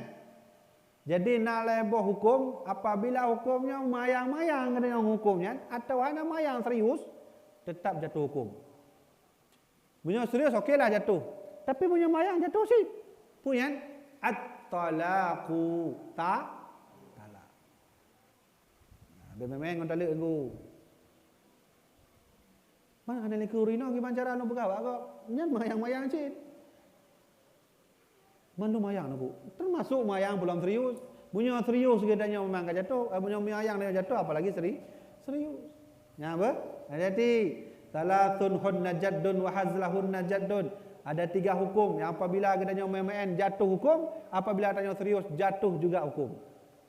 Jadi nak lebih hukum apabila hukumnya mayang-mayang dengan hukumnya atau hana mayang serius tetap jatuh hukum. Punya serius okeylah jatuh. Tapi punya mayang jatuh sih. Punya at-talaqu talak. Nah, memang talak aku. Mana ada lagi urino gimana cara nak bergawak kok? Nyan mayang-mayang sih. Mandu mayang aku. Termasuk mayang belum serius. Punya serius gedanya memang jatuh. Punya mayang dia jatuh apalagi serius. Ya apa? Jadi salasun hunna jaddun wa hazlahunna jaddun. Ada tiga hukum yang apabila gedanya main jatuh hukum, apabila tanya serius jatuh juga hukum.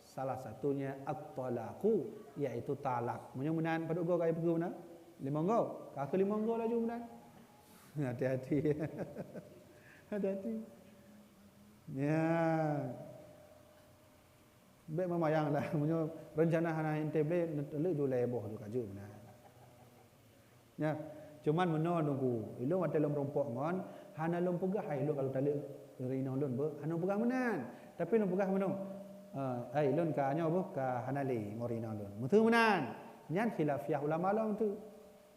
Salah satunya at-talaqu, iaitu talak. Mudah-mudahan pada go kaya pergi mana? 5 go. Kakak 5 go lah juga. Hati-hati. Hati-hati. Ya. Baik memayang lah. Punya rencana hana ente boleh teluk ju leboh tu kaju benar. Ya. Cuman meno nunggu. Ilung mate lom rompok ngon, hana lom pegah ai ilung kalau tali rino lun be, hana pegah menan. Tapi lom pegah meno. Ai lun ka nyo be ka hanali ngorino lun. Mutu menan. Nyan khilafiyah ulama long tu.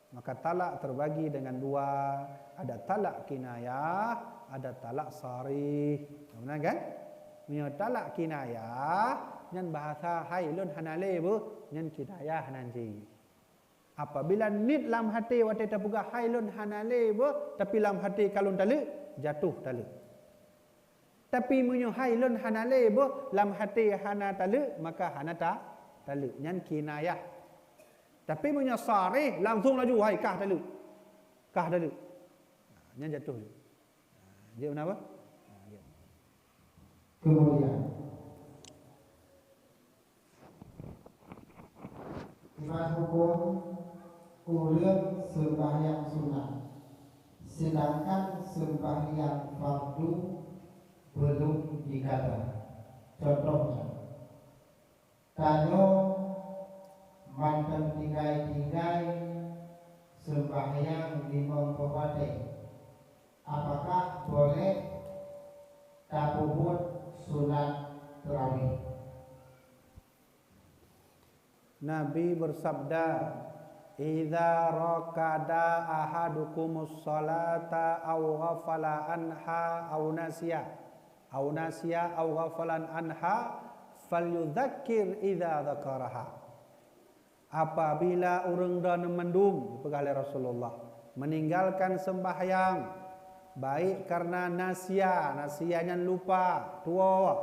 Maka talak terbagi dengan dua, ada talak kinayah, ada talak sarih. Benar kan? Punya talak kinayah, nyan bahasa hai lun hanale bu, nyan kinayah nanti. Apabila nit lam hati wate tapuga hai lun hanale bu, tapi lam hati kalun tali jatuh tali. Tapi munyo hai lun hanale bu, lam hati hana tali, maka hana ta tali. Nyan kinayah. Tapi munyo sarih langsung laju hai kah tali. Kah tali. Nyan jatuh. Dia kenapa? Kemudian iman hukum ulun sembahyang sunat, sedangkan sembahyang fardu belum dikata. Contohnya, kanyo mantan tinggai-tinggai sembahyang di mempewate, apakah boleh kapuput sunat tarawih? Nabi bersabda, "Idza raqada ahadukumus salata aw ghafala anha aw nasiya aw ghafalan anha falyudzakkir idza dzakaraha." Apabila urang dan mendung pegalai Rasulullah meninggalkan sembahyang baik karena nasianya lupa tua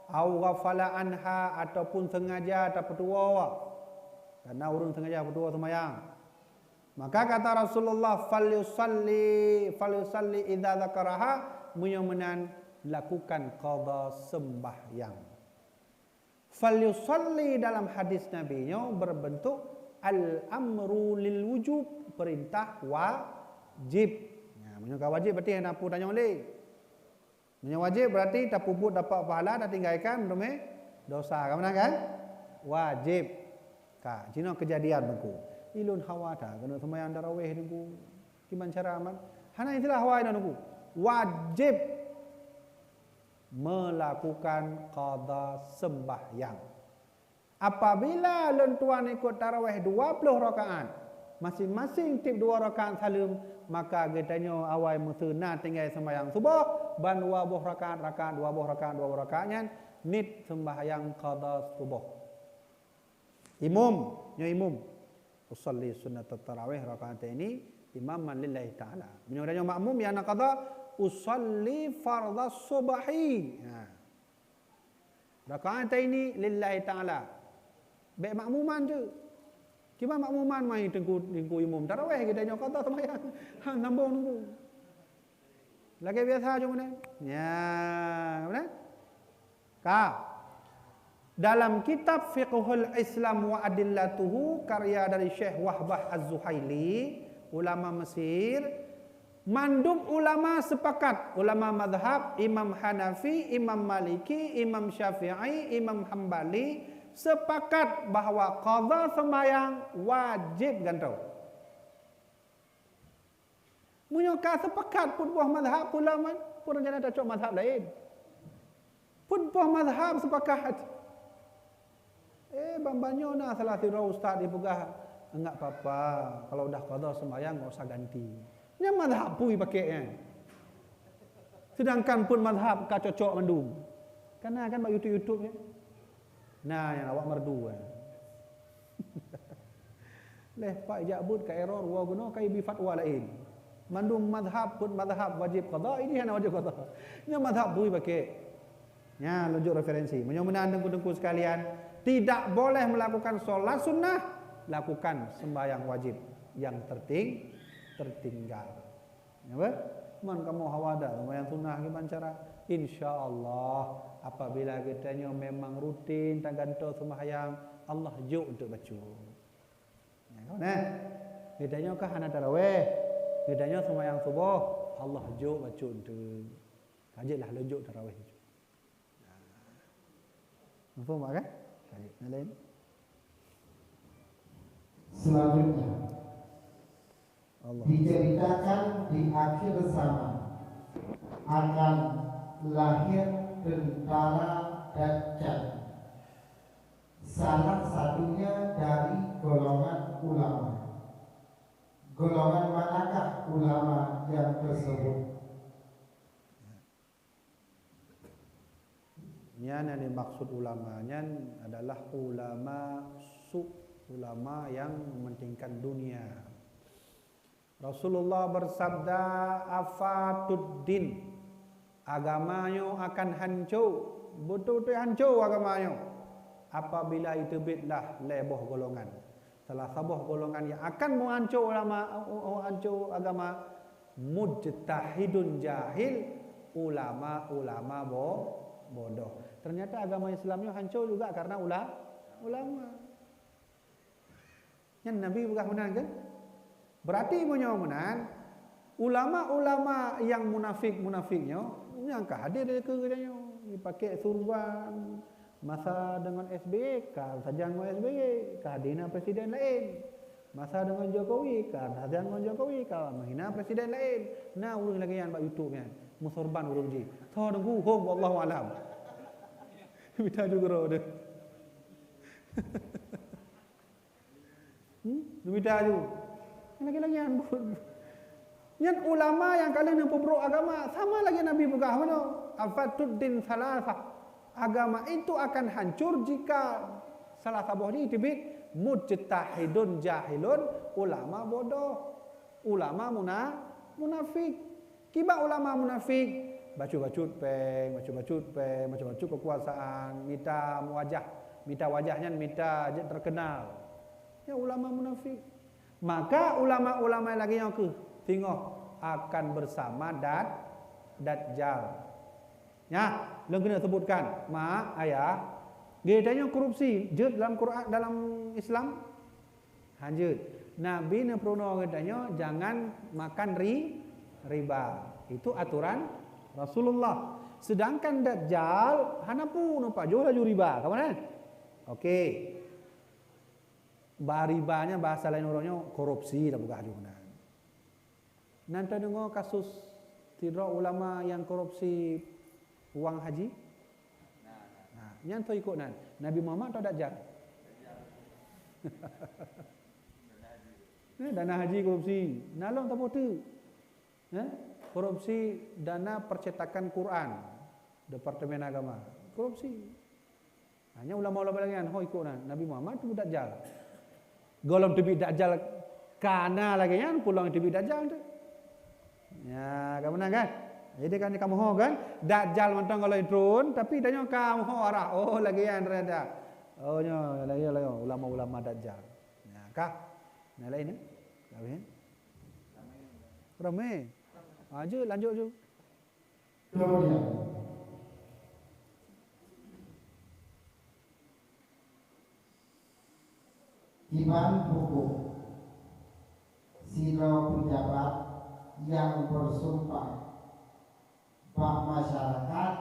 au ghafala anha ataupun sengaja tak tua karena urang sengaja tua sembahyang, maka kata Rasulullah falyusalli idza dzakaraha, menan lakukan qada sembahyang. Falyusalli dalam hadis Nabi nya berbentuk al-amru lil wujub, perintah wajib. Menyangka wajib berarti hendak pu tanya oleh. Menyang wajib berarti tak puput dapat pahala, tak tinggalkan belum dosa. Kamu kan? Wajib. Ka, cina kejadian bengku. Ilun hawa ta kena sembahyang tarawih nunggu. Gimana cara aman? Hana itulah hawa nunggu. Wajib melakukan qada sembahyang. Apabila lentuan ikut tarawih 20 rakaat, masing-masing tip 2 rakaat salam, maka getanya awal musuna tinggal sembahyang subuh ban 20 rakaat 20 rakaatnya nit sembahyang qada subuh. Imam usolli sunnat tarawih rakaat ini imaman lillahi taala. Menyuruhnya makmum yang nak qada usolli fardhu subhi. Rakaat ini lillahi taala. Baik makmuman tu. Kima makmuman mai tengku imam tarawih kita nyo qada sembahyang. Nambung nunggu. Lagi biasa cuma ni. Ya, benar? Dalam kitab Fiqhul Islam wa Adillatuhu karya dari Syekh Wahbah Az-Zuhaili, ulama Mesir, mandub ulama sepakat, ulama mazhab Imam Hanafi, Imam Maliki, Imam Syafi'i, Imam Hambali sepakat bahawa qada sembahyang wajib gantau. Munyaka sepakat pun buah mazhab ulama pun jangan ada cok mazhab lain. Pun buah mazhab sepakat. Bambanyo na salah satu ustaz di pegah enggak apa-apa kalau dah qada sembahyang enggak usah ganti. Nya mazhab pui pakainya. Sedangkan pun mazhab ka cocok mendung. Karena kan bak YouTube ya. Nah, yang awak merdu. Leh pak jabut ka error wa guna kai bi fatwa lain. Mandung mazhab pun mazhab wajib qada, ini hanya wajib qada. Nya mazhab pui pakai. Nya lunjuk referensi. Menyomenan dengku-dengku sekalian, tidak boleh melakukan solat sunnah, lakukan sembahyang wajib yang tertinggal. Ya, man kamu hawada sembahyang sunnah gimana cara? Insyaallah apabila kitanya memang rutin tak gantung sembahyang, Allah juk untuk baca. Ya, nah, kitanya kah hana tarawih, kitanya sembahyang subuh, Allah juk baca untuk. Kajilah lunjuk tarawih. Faham kan? Yang lain. Selanjutnya, Allah. Diceritakan di akhir zaman akan lahir tentara Dajjal. Salah satunya dari golongan ulama. Golongan manakah ulama yang tersebut? Yang dimaksud ulamanya adalah ulama ulama yang mementingkan dunia. Rasulullah bersabda, afatuddin, agamanyo akan hancur, betul-betul hancur agamanyo apabila itu bitlah leboh golongan. Salah satu golongan yang akan menghancur hancur agama, mujtahidun jahil, ulama bodoh. Ternyata agama Islamnya hancur juga karena ulama. Yang Nabi bukan menang kan? Berarti menyomunan ulama-ulama yang munafiknya yang hadir ke kerjanya dipakai surban masa dengan SBY kan saja dengan SBY kehadiran presiden lain, masa dengan Jokowi kan saja dengan Jokowi kan menghina presiden lain. Nah ulun lagi yang buat YouTube kan musorban urung ji so nunggu hom wallahu alam kita juga roda Dubita ju. Lagi-lagi yang ulama yang kalian yang pemberuk agama sama lagi Nabi buka mana? Afatuddin salasah. Agama itu akan hancur jika salah satu ini dibit mujtahidun jahilun, ulama bodoh, ulama munafik. Kiba ulama munafik bacut-bacut peng, bacut-bacut kekuasaan, minta wajahnya minta terkenal. Ya ulama munafik. Maka ulama-ulama lagi yang ke tengok akan bersama Dajjal. Ya, yang kena sebutkan, ayah, dia tanya korupsi, jud dalam Quran dalam Islam, hanjut. Nabi ne prono katanya jangan makan riba. Itu aturan Rasulullah. Sedangkan Dajjal hanapu numpak jual laju riba. Kamu kan? Oke. Ribanya bahasa lain orangnya korupsi dah bukan juga. Nanti dengar kasus tidak ulama yang korupsi uang haji. Nah, yang tu ikut Nabi Muhammad atau Dajjal? Dana haji korupsi. Nalong tak tu. Korupsi dana percetakan Quran. Departemen Agama. Korupsi. Hanya ulama-ulama lagi kan ikut Nabi Muhammad tu Dajjal. Golong tebi Dajjal kana lagi kan pulang tebi Dajjal tu. Ya, kamu nak kan? Jadi kan kamu ho kan? Dajjal mentang kalau drone tapi tanya kamu ho arah. Oh lagi kan ternyata. Oh nya lagi ulama-ulama Dajjal. Ya kah? Nah lain ni. Kawin. Ramai. Lanjut je. Kemudian Iman hukum sila pejabat yang bersumpah bahwa masyarakat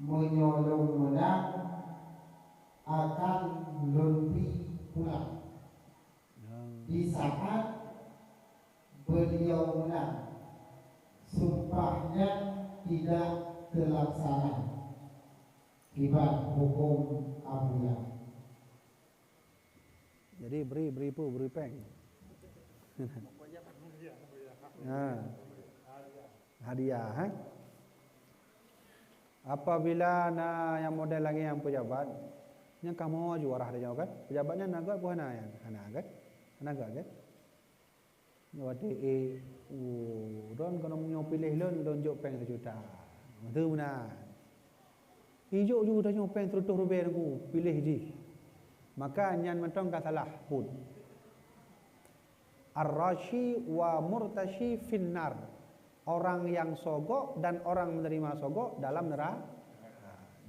menyolong menang akan lebih pulang di saat beliau menang, sumpahnya tidak terlaksana. Iman hukum Abu. Jadi beri peng. Hadiah. Apabila yang model lagi yang pejabat, yang kamu juara dia kan? Pejabatnya naga bukan yang naga kan? Nyawati don kalau mau pilih don jok peng 1 juta. Itu benar. Hijau juga dah nyopeng terus rubel aku pilih je. Maka nyan mentong ka salah pun. Ar-rashi wa murtashi finnar. Orang yang sogok dan orang menerima sogok dalam neraka.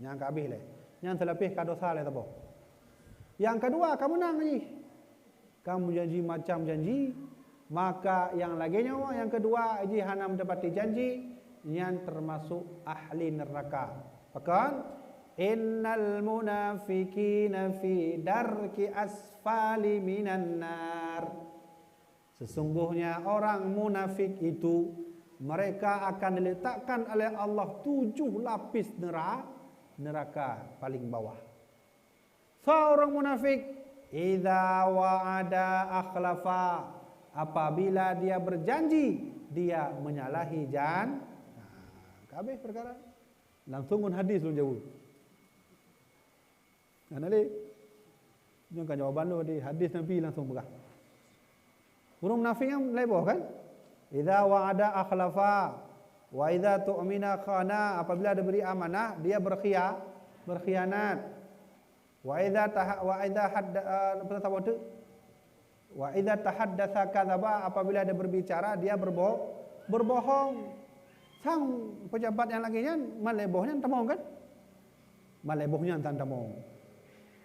Yang kabeh le. Yang terlebih ka dosa le tabo. Yang kedua kamu nang ni. Kamu janji macam janji, maka yang lagi nyawa yang kedua ji hanam dapati janji yang termasuk ahli neraka. Bahkan innal munafiqina fi darki asfali minan nar. Sesungguhnya orang munafik itu mereka akan diletakkan oleh Allah 7 lapis neraka paling bawah. Seorang munafik idza wa'ada akhlafa, apabila dia berjanji dia menyalahi kabeh perkara. Langsung hadis lu jauh. Nanti yang kan jawaban lu di hadis Nabi langsung pegang. Orang munafik yang leboh kan? Idza wa'ada akhlafa wa idza tu'mina khana, apabila diberi amanah dia berkhianat. Wa idza tahaddatsa kadzaba, apabila dia berbicara dia berbohong. Sang pejabat yang laginya malebohnya tamong kan? Malebohnya tamong.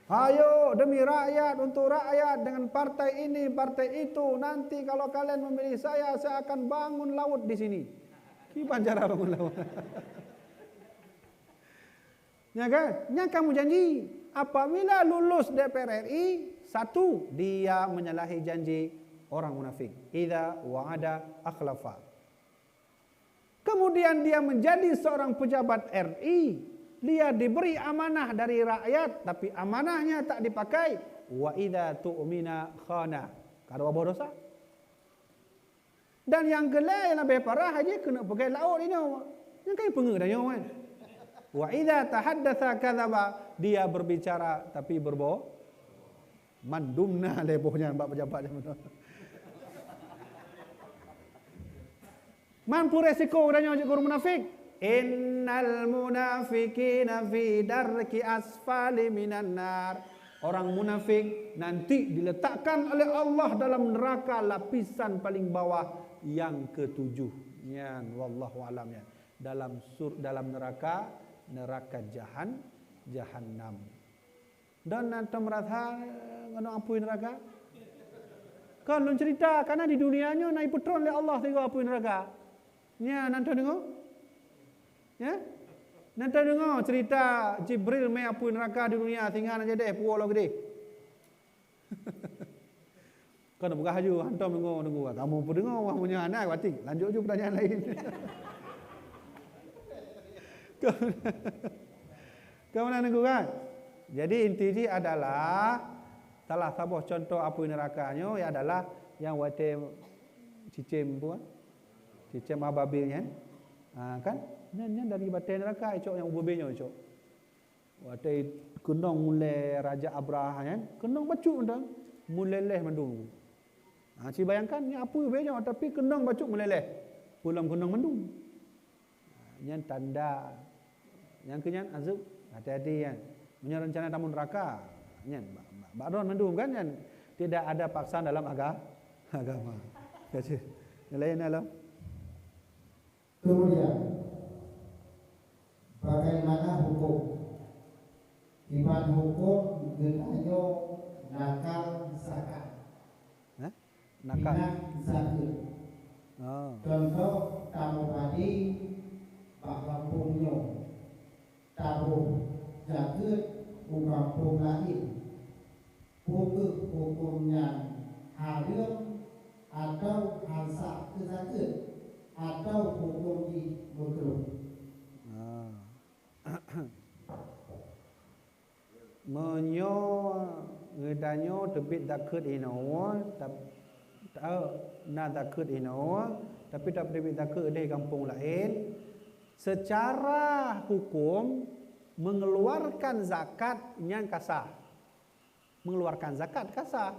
Ayo demi rakyat, untuk rakyat, dengan partai ini, partai itu. Nanti kalau kalian memilih saya akan bangun laut di sini. Gimana cara bangun laut? Ya kan? Yang kamu janji. Apabila lulus DPR RI, 1, dia menyalahi janji orang munafik. Idza wa'ada akhlafa. Kemudian dia menjadi seorang pejabat RI. Dia diberi amanah dari rakyat, tapi amanahnya tak dipakai. Wa idza tu'mina khana. Kada apa dosa. Dan yang gelai yang lebih parah aja kena pakai laut ini. Yang kayak pengeranya kan. Wa idza tahaddatsa kadzaba, dia berbicara tapi berbohong. Mandumna lebohnya mbak pejabat dia. Mampu resiko adanya guru munafik. Innal munafiqina fi darki asfali minan nar. Orang munafik nanti diletakkan oleh Allah dalam neraka lapisan paling bawah yang ke-7. Ya, wallahu alam ya. Dalam neraka Jahannam. Dan nanti merasa ngono ampun neraka. Kalau cerita karena di dunianya naik putron oleh Allah tiga ampun neraka. Ya, nanti dengar. Ya? Nanti dengar cerita Jibril mai ampun neraka di dunia tinggal aja deh pulau gede. Kan buka haju hantam dengar. Kamu pun dengar wah punya anak wating. Lanjut je pertanyaan lain. Kemudian kan? Jadi inti adalah salah satu contoh api nerakanya ya adalah yang wate cicim buat cicim ababilnya, kan? Nyan dari batai neraka icok yang ubebenya icok. Wate kenong mulai Raja Abraha kan? Kenong bacuk undang muleleh mendung. Si bayangkan ni api ubebenya tapi kenong bacuk muleleh. Pulang kenong mendung. Nyan tanda yang kenyan azub hati-hati kan. Punya rencana tamu neraka. Nyan bakron mendung kan nyan tidak ada paksaan dalam agama. Kasih. Yang lain dalam. Kemudian bagaimana hukum? Iman hukum genayo nakal zakat. Nakal zakat. Contoh tamu tadi Pak Kampungnya taruh zakat kampung lain. Hukumnya haram atau hansa ke zakat atau hukum di makruh. Menyo ngedanyo tebit zakat ino na zakat ino tapi tak tebit zakat di kampung lain. Secara hukum mengeluarkan zakat yang kasar. Mengeluarkan zakat kasar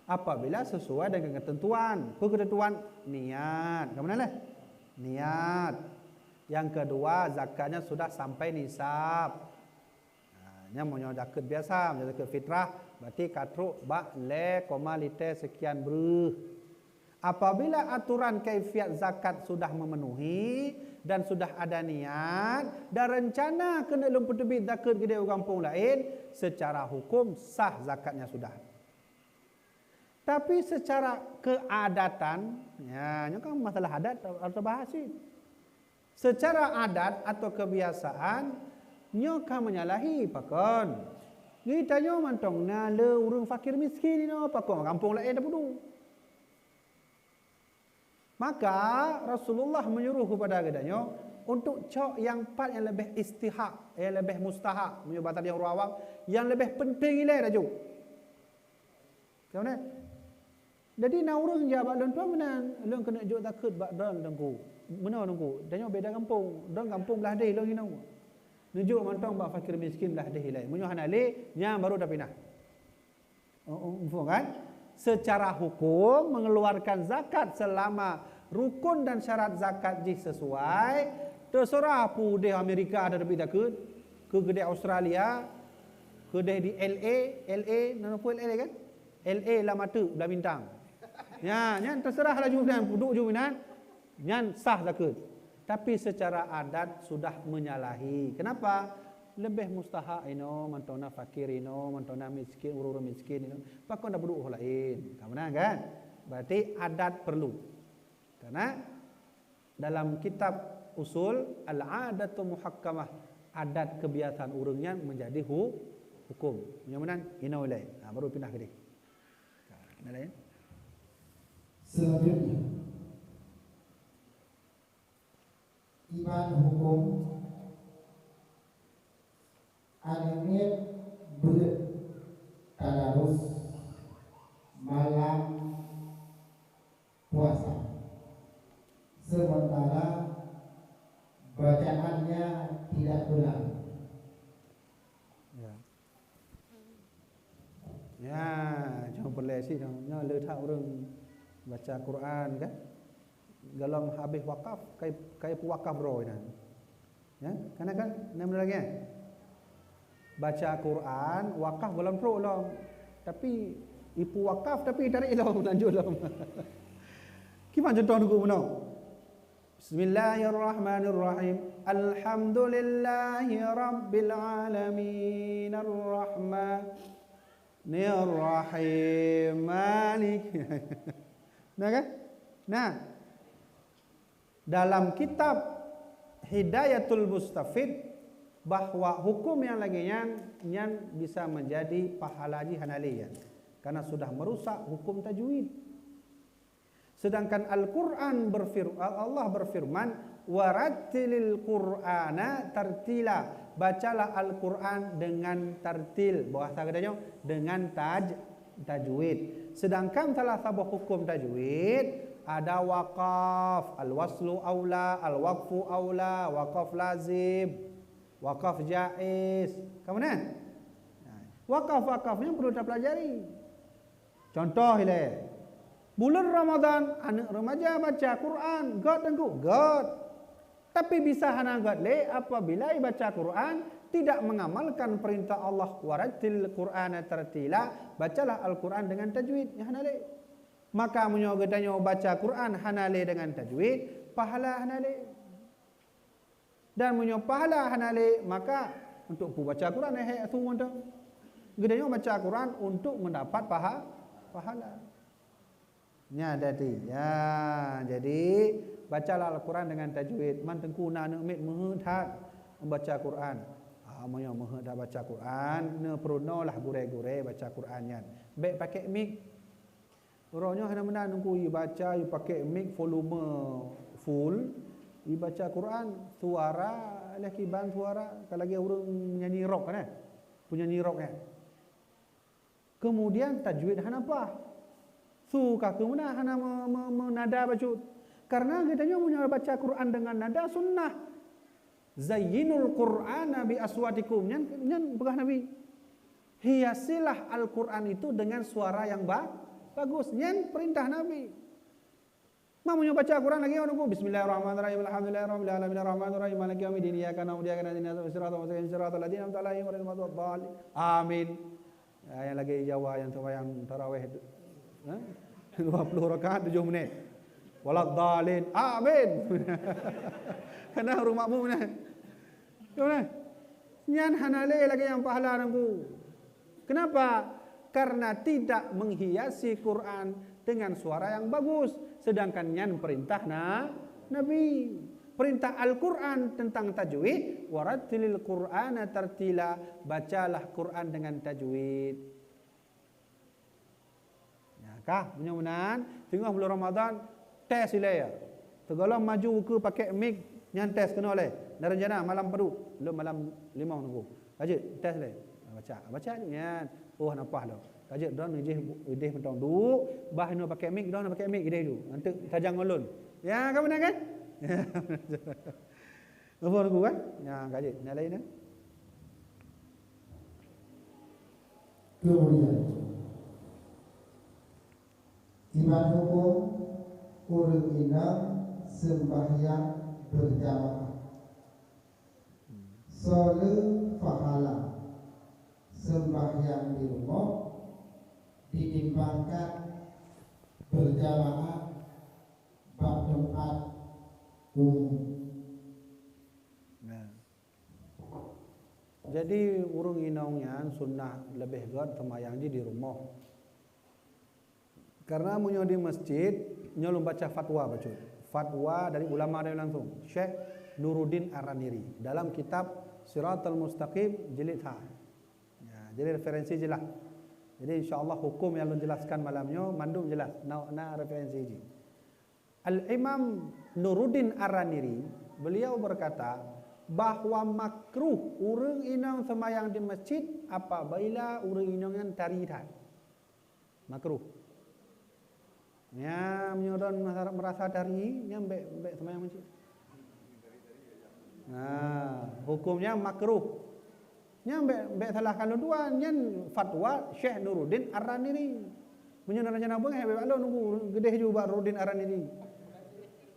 apabila sesuai dengan ketentuan. Ketentuan niat. Kemana? Niat. Yang kedua zakatnya sudah sampai nisab. Nya mau zakat biasa, zakat fitrah berarti katruk bak le koma liter sekian ber. Apabila aturan kaifiat zakat sudah memenuhi dan sudah ada niat dan rencana kena lumpur terbit zakat gede kampung lain, secara hukum sah zakatnya sudah. Tapi secara keadatan, ya, ini kan masalah adat atau bahasa. Secara adat atau kebiasaan, nyoka menyalahi pakon. Kita nyo mantong na le urang fakir miskin ni no pakon kampung lain dah pudu. Maka Rasulullah menyuruh kepada gedanya untuk cok yang part yang lebih istihak, yang lebih mustahak, menyebabkan yang awam, yang lebih penting ialah dah. Macam jadi nak urang je bak lon tuan menan, lon kena juk takut bak don tengku. Mana tengku? Danyo beda kampung, don kampung belah deh lon inau. Nunjuk mantong bak fakir miskin belah deh ilai. Munyo hanale nya baru dah pindah. Kan? Secara hukum mengeluarkan zakat selama rukun dan syarat zakat ji sesuai, terserah pu di Amerika ada lebih takut, ke kedai Australia, kedai di LA, nama pun LA kan? LA lah mata belah bintang. Ya, nyan terserah lah juminan, duduk juminan, nyan sah zakat. Tapi secara adat sudah menyalahi. Kenapa? Lebih mustahak ino, mantona fakir ino, mantona miskin, urur miskin ino. Pakon dah berduk lain. Kamu kan? Berarti adat perlu. Karena dalam kitab usul al-adatu muhakkamah, adat kebiasaan urangnya menjadi hukum. Yang mana? Ino ulai. Baru pindah ke dia. Ada lain? Selanjutnya, iman hukum animit bertadarus malam puasa, sementara bacaannya tidak benar. Ya, jangan berlesi dong. Nya letak orang baca Quran kan? Dalam habis wakaf, kai wakaf bro kan. Ya, karena kan nama lagi kan? Baca Quran, wakaf belum pro long. Tapi ipu wakaf tapi tarik long lanjut long. Gimana contoh nunggu menang? Bismillahirrahmanirrahim. Alhamdulillahi rabbil alamin ar-rahmanir-rahim malik. Nah kan? Nah, dalam kitab Hidayatul Mustafid bahwa hukum yang lagi yang bisa menjadi pahala haji hanalian karena sudah merusak hukum tajwid. Sedangkan Al-Qur'an Allah berfirman warattilil Qur'ana tartila, bacalah Al-Qur'an dengan tartil, bahasa katanya dengan tajwid. Sedangkan salah satu hukum tajwid ada waqaf, al-waslu aula, al-waqfu aula, waqaf lazim, waqaf jaiz. Kamu nah? Waqaf-waqafnya perlu kita pelajari. Contoh ile. Bulan Ramadan anak remaja baca Quran, god tengku, god. Tapi bisa hana god le apabila baca Quran tidak mengamalkan perintah Allah warattil Qur'ana tartila, bacalah Al-Quran dengan tajwid ya hanale. Maka menyogetanya baca Quran hanale dengan tajwid, pahala hanale. Dan menyo pahala hanale, maka untuk baca Quran tu untuk gedanya baca Quran untuk mendapat pahala. Nya dadi. Ya, jadi bacalah Al-Quran dengan tajwid. Man tengku na nak mit mehat membaca Quran. Amanya mah dah baca Quran, ne peruno lah gure-gure baca Qurannya. Baik pakai mic. Orangnya hana menan nunggu baca, pakai mic volume full, baca Quran, suara lagi ban suara, kalau lagi orang nyanyi rock kan penyanyi rock kan. Kemudian tajwid hana apa? Suka ke mana hana menada baca. Karena katanya punya baca Quran dengan nada sunnah. Zayyinul Qur'ana bi aswatikum. Nyan pegah Nabi. Hiasilah Al-Quran itu dengan suara yang bagus. Nyan perintah Nabi. Mamunya baca Quran lagi orang pun bismillahirrahmanirrahim alhamdulillahirabbil alamin arrahmanirrahim maliki yaumiddin iyyaka na'budu wa iyyaka nasta'in siratal mustaqim siratal ladzina an'amta 'alaihim ghairil maghdubi 'alaihim. Amin. Yang lagi Jawa yang sembahyang tarawih 20 rakaat 7 menit. Waladhdallin. Amin. Kena rumah makmum ni. Mana? Nyan hanale lagi yang pahala nangku. Kenapa? Karena tidak menghiasi Quran dengan suara yang bagus. Sedangkan nyan perintah Nabi. Perintah Al-Quran tentang tajwid. Warattilil Qur'ana tartila. Bacalah Quran dengan tajwid. Ya kah? Mudah-mudahan tengah bulan Ramadan tes sila ya. Tegala maju ke pakai mic nyan tes kena oleh. Naranjana malam pedu, lu malam 5 nunggu. Kaje tes le. Baca tu nyan. Oh nampak dah. Kaje don ideh mentong duk, bah no pakai mic, don pakai mic ideh tu. Nanti tajang ngolon. Ya, kamu nak kan? Apa nunggu kan? Ya, kaje. Yang lain kan? Kemudian iman hukum urang inang sembahyang berjamaah. Sole pahala sembahyang di rumah ditimbangkan berjamaah bab tempat umum. Jadi urung inaungnya sunnah lebih god semayang di rumah. Karena munyo di masjid nyolong baca fatwa baca. Fatwa dari ulama dari langsung. Syekh Nuruddin Ar-Raniri dalam kitab Siratal Mustaqim jilid 1. Ya, jadi referensi jelas. Jadi insyaallah hukum yang dijelaskan malamnya mandum jelas. Na referensi ji. Al-Imam Nuruddin Ar-Raniri beliau berkata bahawa makruh urang inang semayang di masjid apabila urang inang yang tarihan. Makruh. Ya, menyodon merasa tari, nyambe semayang masjid. Nah, hukumnya makruh. Nyambe salah kalau dua nyen fatwa Syekh Nuruddin Ar-Raniri. Menyodon rencana apa ngai balo nunggu gede juga Nuruddin Ar-Raniri.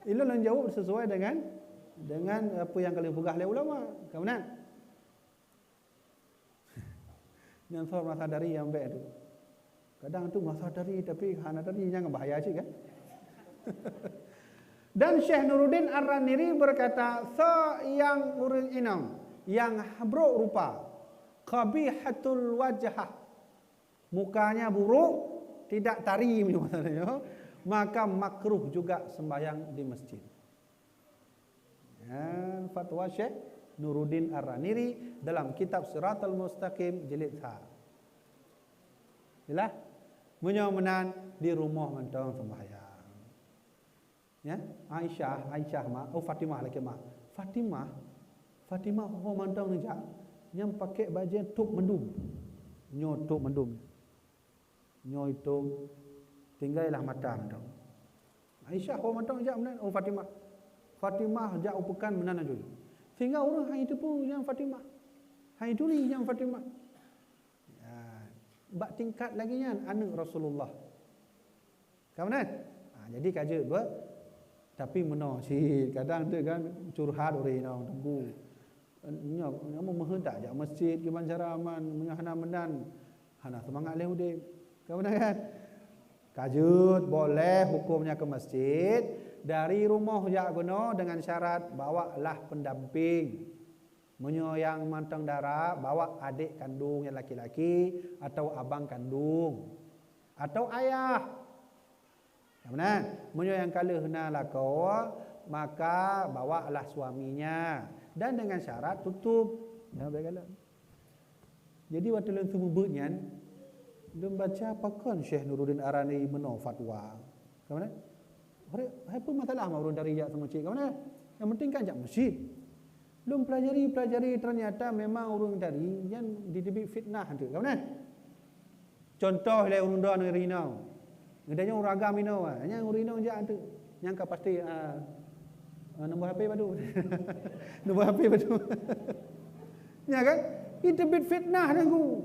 Ilo lan jawab sesuai dengan apa yang kalian pegah oleh ulama. Kemudian yang soal masa dari yang baik tu. Kadang tu masa dari tapi hana tadi jangan bahaya sih kan. Dan Syekh Nuruddin Ar-Raniri berkata, yang urang inang yang buruk rupa, qabihatul wajhah, mukanya buruk, tidak tari maksudnya, maka makruh juga sembahyang di masjid. Ya, fatwa Syekh Nuruddin Ar-Raniri dalam kitab Siratal Mustaqim jilid 1. Jelas? Menyomenan di rumah mentang sembahyang. Ya, Aisyah Fatimah lagi mah. Fatimah ho mentang nejak yang pakai baju tuk mendum. Nyo tuk mendum. Nyo itu tinggallah mata mentang. Aisyah ho mentang nejak menan Fatimah jak upekan menan aja. Sehingga orang hari itu pun yang Fatimah. Hari itu ni yang Fatimah. Ya, bak tingkat lagi nya anak Rasulullah. Kawan jadi kaje buat tapi meno si kadang tu kan curhat orang nang tunggu. Nya mau menghendak jak masjid gimana cara aman menyahana menan. Hana semangat leh udip. Kawan kan? Kajut boleh hukumnya ke masjid. Dari rumah jak guna dengan syarat bawalah pendamping. Menyo yang mantang darah bawa adik kandung yang laki-laki atau abang kandung atau ayah. Benar? Menyo yang kala hena lakau maka bawalah suaminya dan dengan syarat tutup. Dah begala. Jadi waktu lain semua benyan dia baca apakan Syekh Nuruddin Ar-Raniri meno fatwa. Kamu apa masalah mau urun dari jak sama cik kamu yang penting kan jak masjid. Belum pelajari ternyata memang urun dari yang didebit fitnah tu kamu contoh le urun dah negeri nau ngedanya urang agam ino hanya urino jak tu nyangka pasti nombor HP padu nombor HP padu ya kan itu bit fitnah nanggu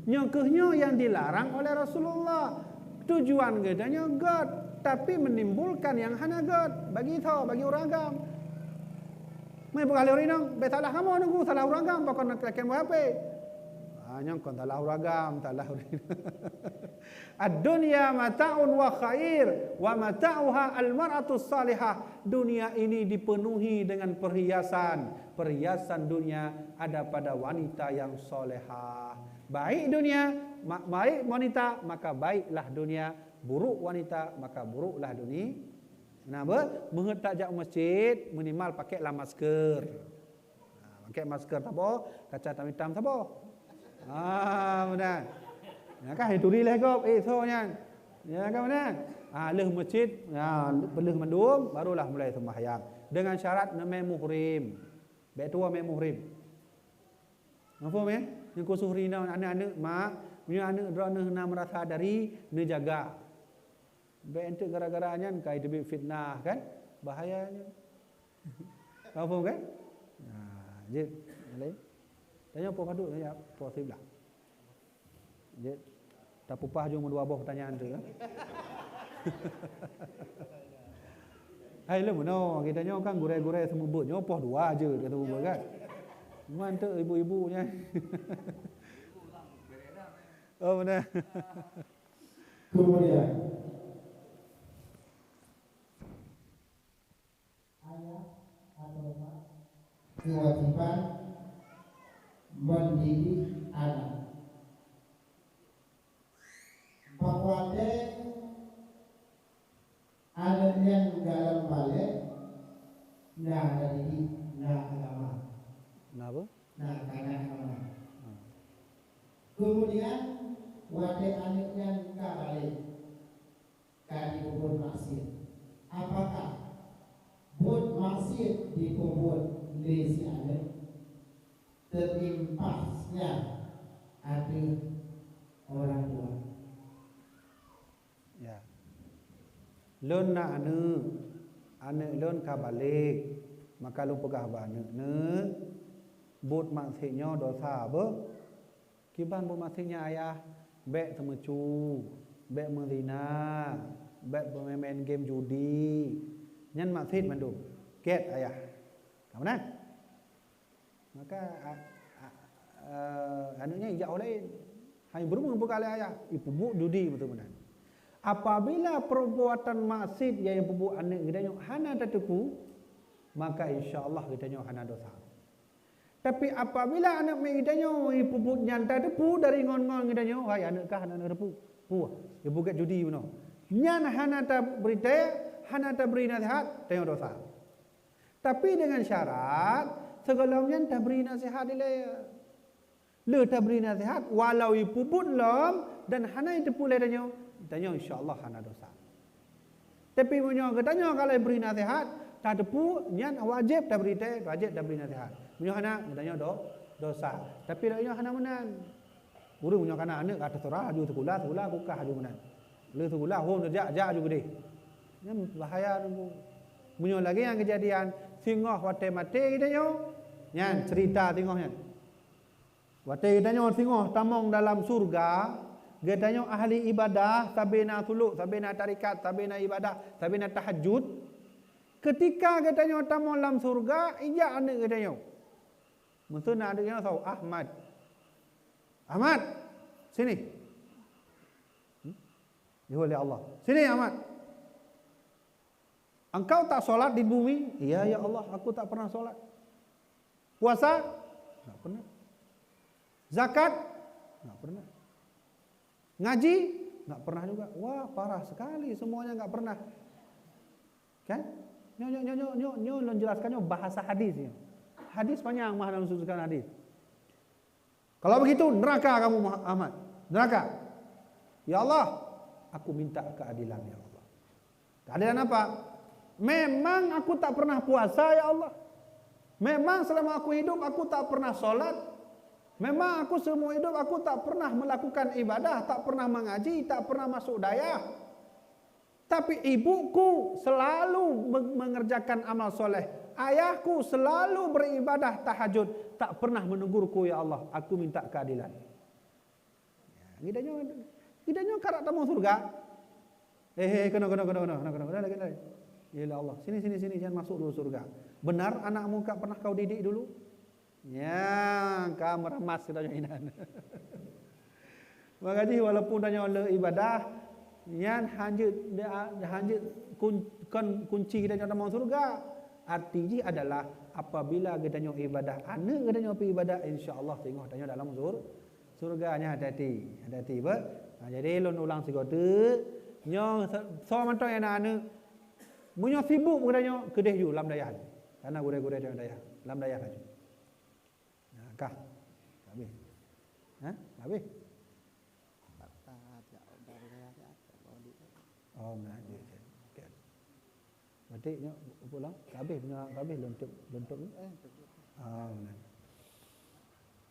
nyongkehnya yang dilarang oleh Rasulullah tujuan gedanya God tapi menimbulkan yang hana God bagi tahu bagi orang agam. Mai bekali orang betalah kamu nunggu salah orang agam pakon nak keken apa? Hanya kon salah orang agam, salah orang. Ad-dunya mata'un wa khair wa mata'uha al-mar'atu salihah. Dunia ini dipenuhi dengan perhiasan. Perhiasan dunia ada pada wanita yang solehah. Baik dunia, baik wanita, maka baiklah dunia. Buruk wanita, maka buruklah dunia. Kenapa? Menghentak jak masjid, minimal pakailah masker. Pakai masker tak apa, kaca hitam tak apa. Benar. Ya kan itu rileh kau, soalnya. Ya kan benar. leh masjid, leh mandum, barulah mulai sembahyang. Dengan syarat namai muhrim. Baik tua mai muhrim. Apa Yang kusuh rina anak-anak mak, punya anak drone nak merasa dari ne jaga. Baik ente gara-garanya kai debit fitnah kan? Bahayanya. Apa kan? Je, lain. Tanya apa kaduk tanya apa sebelah. Je, tak pupah jom dua buah pertanyaan tu kan. Hai lu no, kita nyo kan gurai-gurai semubutnya poh dua aje kata bubur kan. Mantap ibu-ibunya. Oh benar. Kemudian ayah atau mak kewajiban mendidik anak. Bahwa anak yang dalam balik nah didik nah agama. Kenapa? Nah karena agama. Kemudian wadah anak yang balik kali kubur maksud. Apakah buat maksud di kubur lesi anak terimpasnya ada orang tua. Ya. Lon nak anak lon ka balik, maka lu pegah ba anak ne but maksudnya dosa apa? Kiban bu maksudnya ayah bek temecu, bek menzina, bek bermain game judi. Nyan maksud mandum. Ket ayah. Kamu maka anaknya ijak oleh hanya berumur berkali ayah ibu bu judi betul benar. Apabila perbuatan maksiat yang ibu anak kita hana tertepu, maka insya-Allah kita hana dosa. Tapi apabila anak kita ibu nyanta tertepu dari ngon-ngon kita hai anak kah anak tertepu. Ibu kat judi benar. Nyan hana tak berita, hana tak beri nasihat, tengok dosa. Tapi dengan syarat segalanya tak beri nasihat dia. Le tak beri nasihat walau ibu pun lam dan hana itu pula tanya insya-Allah hana dosa. Tapi punya katanya kalau beri nasihat tak tepu nyan wajib tak beri wajib tak beri nasihat. Punya hana katanya dosa. Tapi dia hana menan. Urang punya kana anak kata surah aju sekolah kukah aju menan. Le sekolah hom jak aju gede. Nyan bahaya tu. Punya lagi yang kejadian singoh wate mati kita nyan cerita singohnya. Wate kita singoh tamong dalam surga. Katanya ahli ibadah, sabena suluk, sabena tarikat, sabena ibadah, sabena tahajud. Ketika katanya tamu dalam surga, ijak anak katanya. Maksud nak adanya tahu Ahmad. Ahmad, sini. Oleh Allah. Sini Ahmad. Engkau tak solat di bumi? Iya ya Allah, aku tak pernah solat. Puasa? Tak pernah. Zakat? Tak pernah. Ngaji? Tak pernah juga. Wah, parah sekali semuanya tak pernah. Kan? Nyo jelaskannya bahasa hadis. Hadis panjang mah dalam susukan hadis. Kalau begitu neraka kamu Ahmad. Neraka. Ya Allah, aku minta keadilan ya Allah. Keadilan apa? Memang aku tak pernah puasa ya Allah. Memang selama aku hidup aku tak pernah solat. Memang aku semua hidup aku tak pernah melakukan ibadah, tak pernah mengaji, tak pernah masuk dayah. Tapi ibuku selalu mengerjakan amal soleh. Ayahku selalu beribadah tahajud. Tak pernah menegurku ya Allah. Aku minta keadilan. Gidanya karak tamu surga. Kena. Ya Allah, sini jangan masuk dulu surga. Benar anakmu tak pernah kau didik dulu? Ya, kau meremas katanya inan. Makanya walaupun tanya oleh ibadah, yang hanya kunci kita nyata mau surga. Artinya adalah apabila kita nyok ibadah, anak kita nyok ibadah, insya-Allah tengok tanya dalam surganya hati-hati ber. Jadi lon ulang sigote, nyok so mantau yang anak, munyo sibuk kita nyok kedeh ju lam dayah. Karena gure-gure dalam dayah, lam dayah aja. Kah? Habis. Habis. Oh, nah. Batiknya pulang habis lentuk. Benar.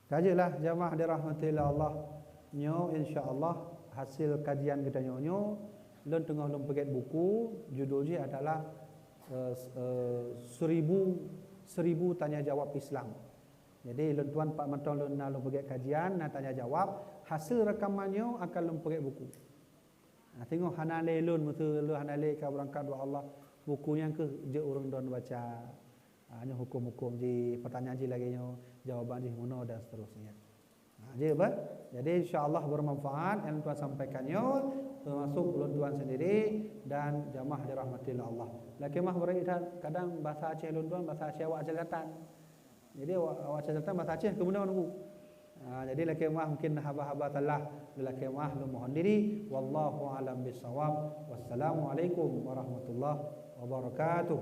Kajilah jamaah dirahmati Allah. Nyo insya-Allah hasil kajian kita nyo lon tengah lom peget buku judulnya adalah 1000 tanya jawab Islam. Jadi lon tuan pak mentong lon nak lom peget kajian nak tanya jawab, hasil rekamannya akan lom peget buku. Nah, tengok hanale lon mutu lu hanale ka berangkat wa Allah bukunya ke je urang don baca. Hanya hukum-hukum ji pertanyaan ji lagi nyo jawaban ji mono dan seterusnya. Jadi apa? Jadi insya-Allah bermanfaat yang tuan sampaikannya termasuk ulun tuan sendiri dan jamaah dirahmati Allah. Laki mah beredar kadang bahasa Aceh ulun tuan bahasa Aceh awak Selatan. Jadi awak Selatan bahasa Aceh kemudian nunggu. Jadi laki mah mungkin haba-haba telah laki mah lu mohon diri wallahu alam bisawab. Wassalamualaikum warahmatullahi wabarakatuh.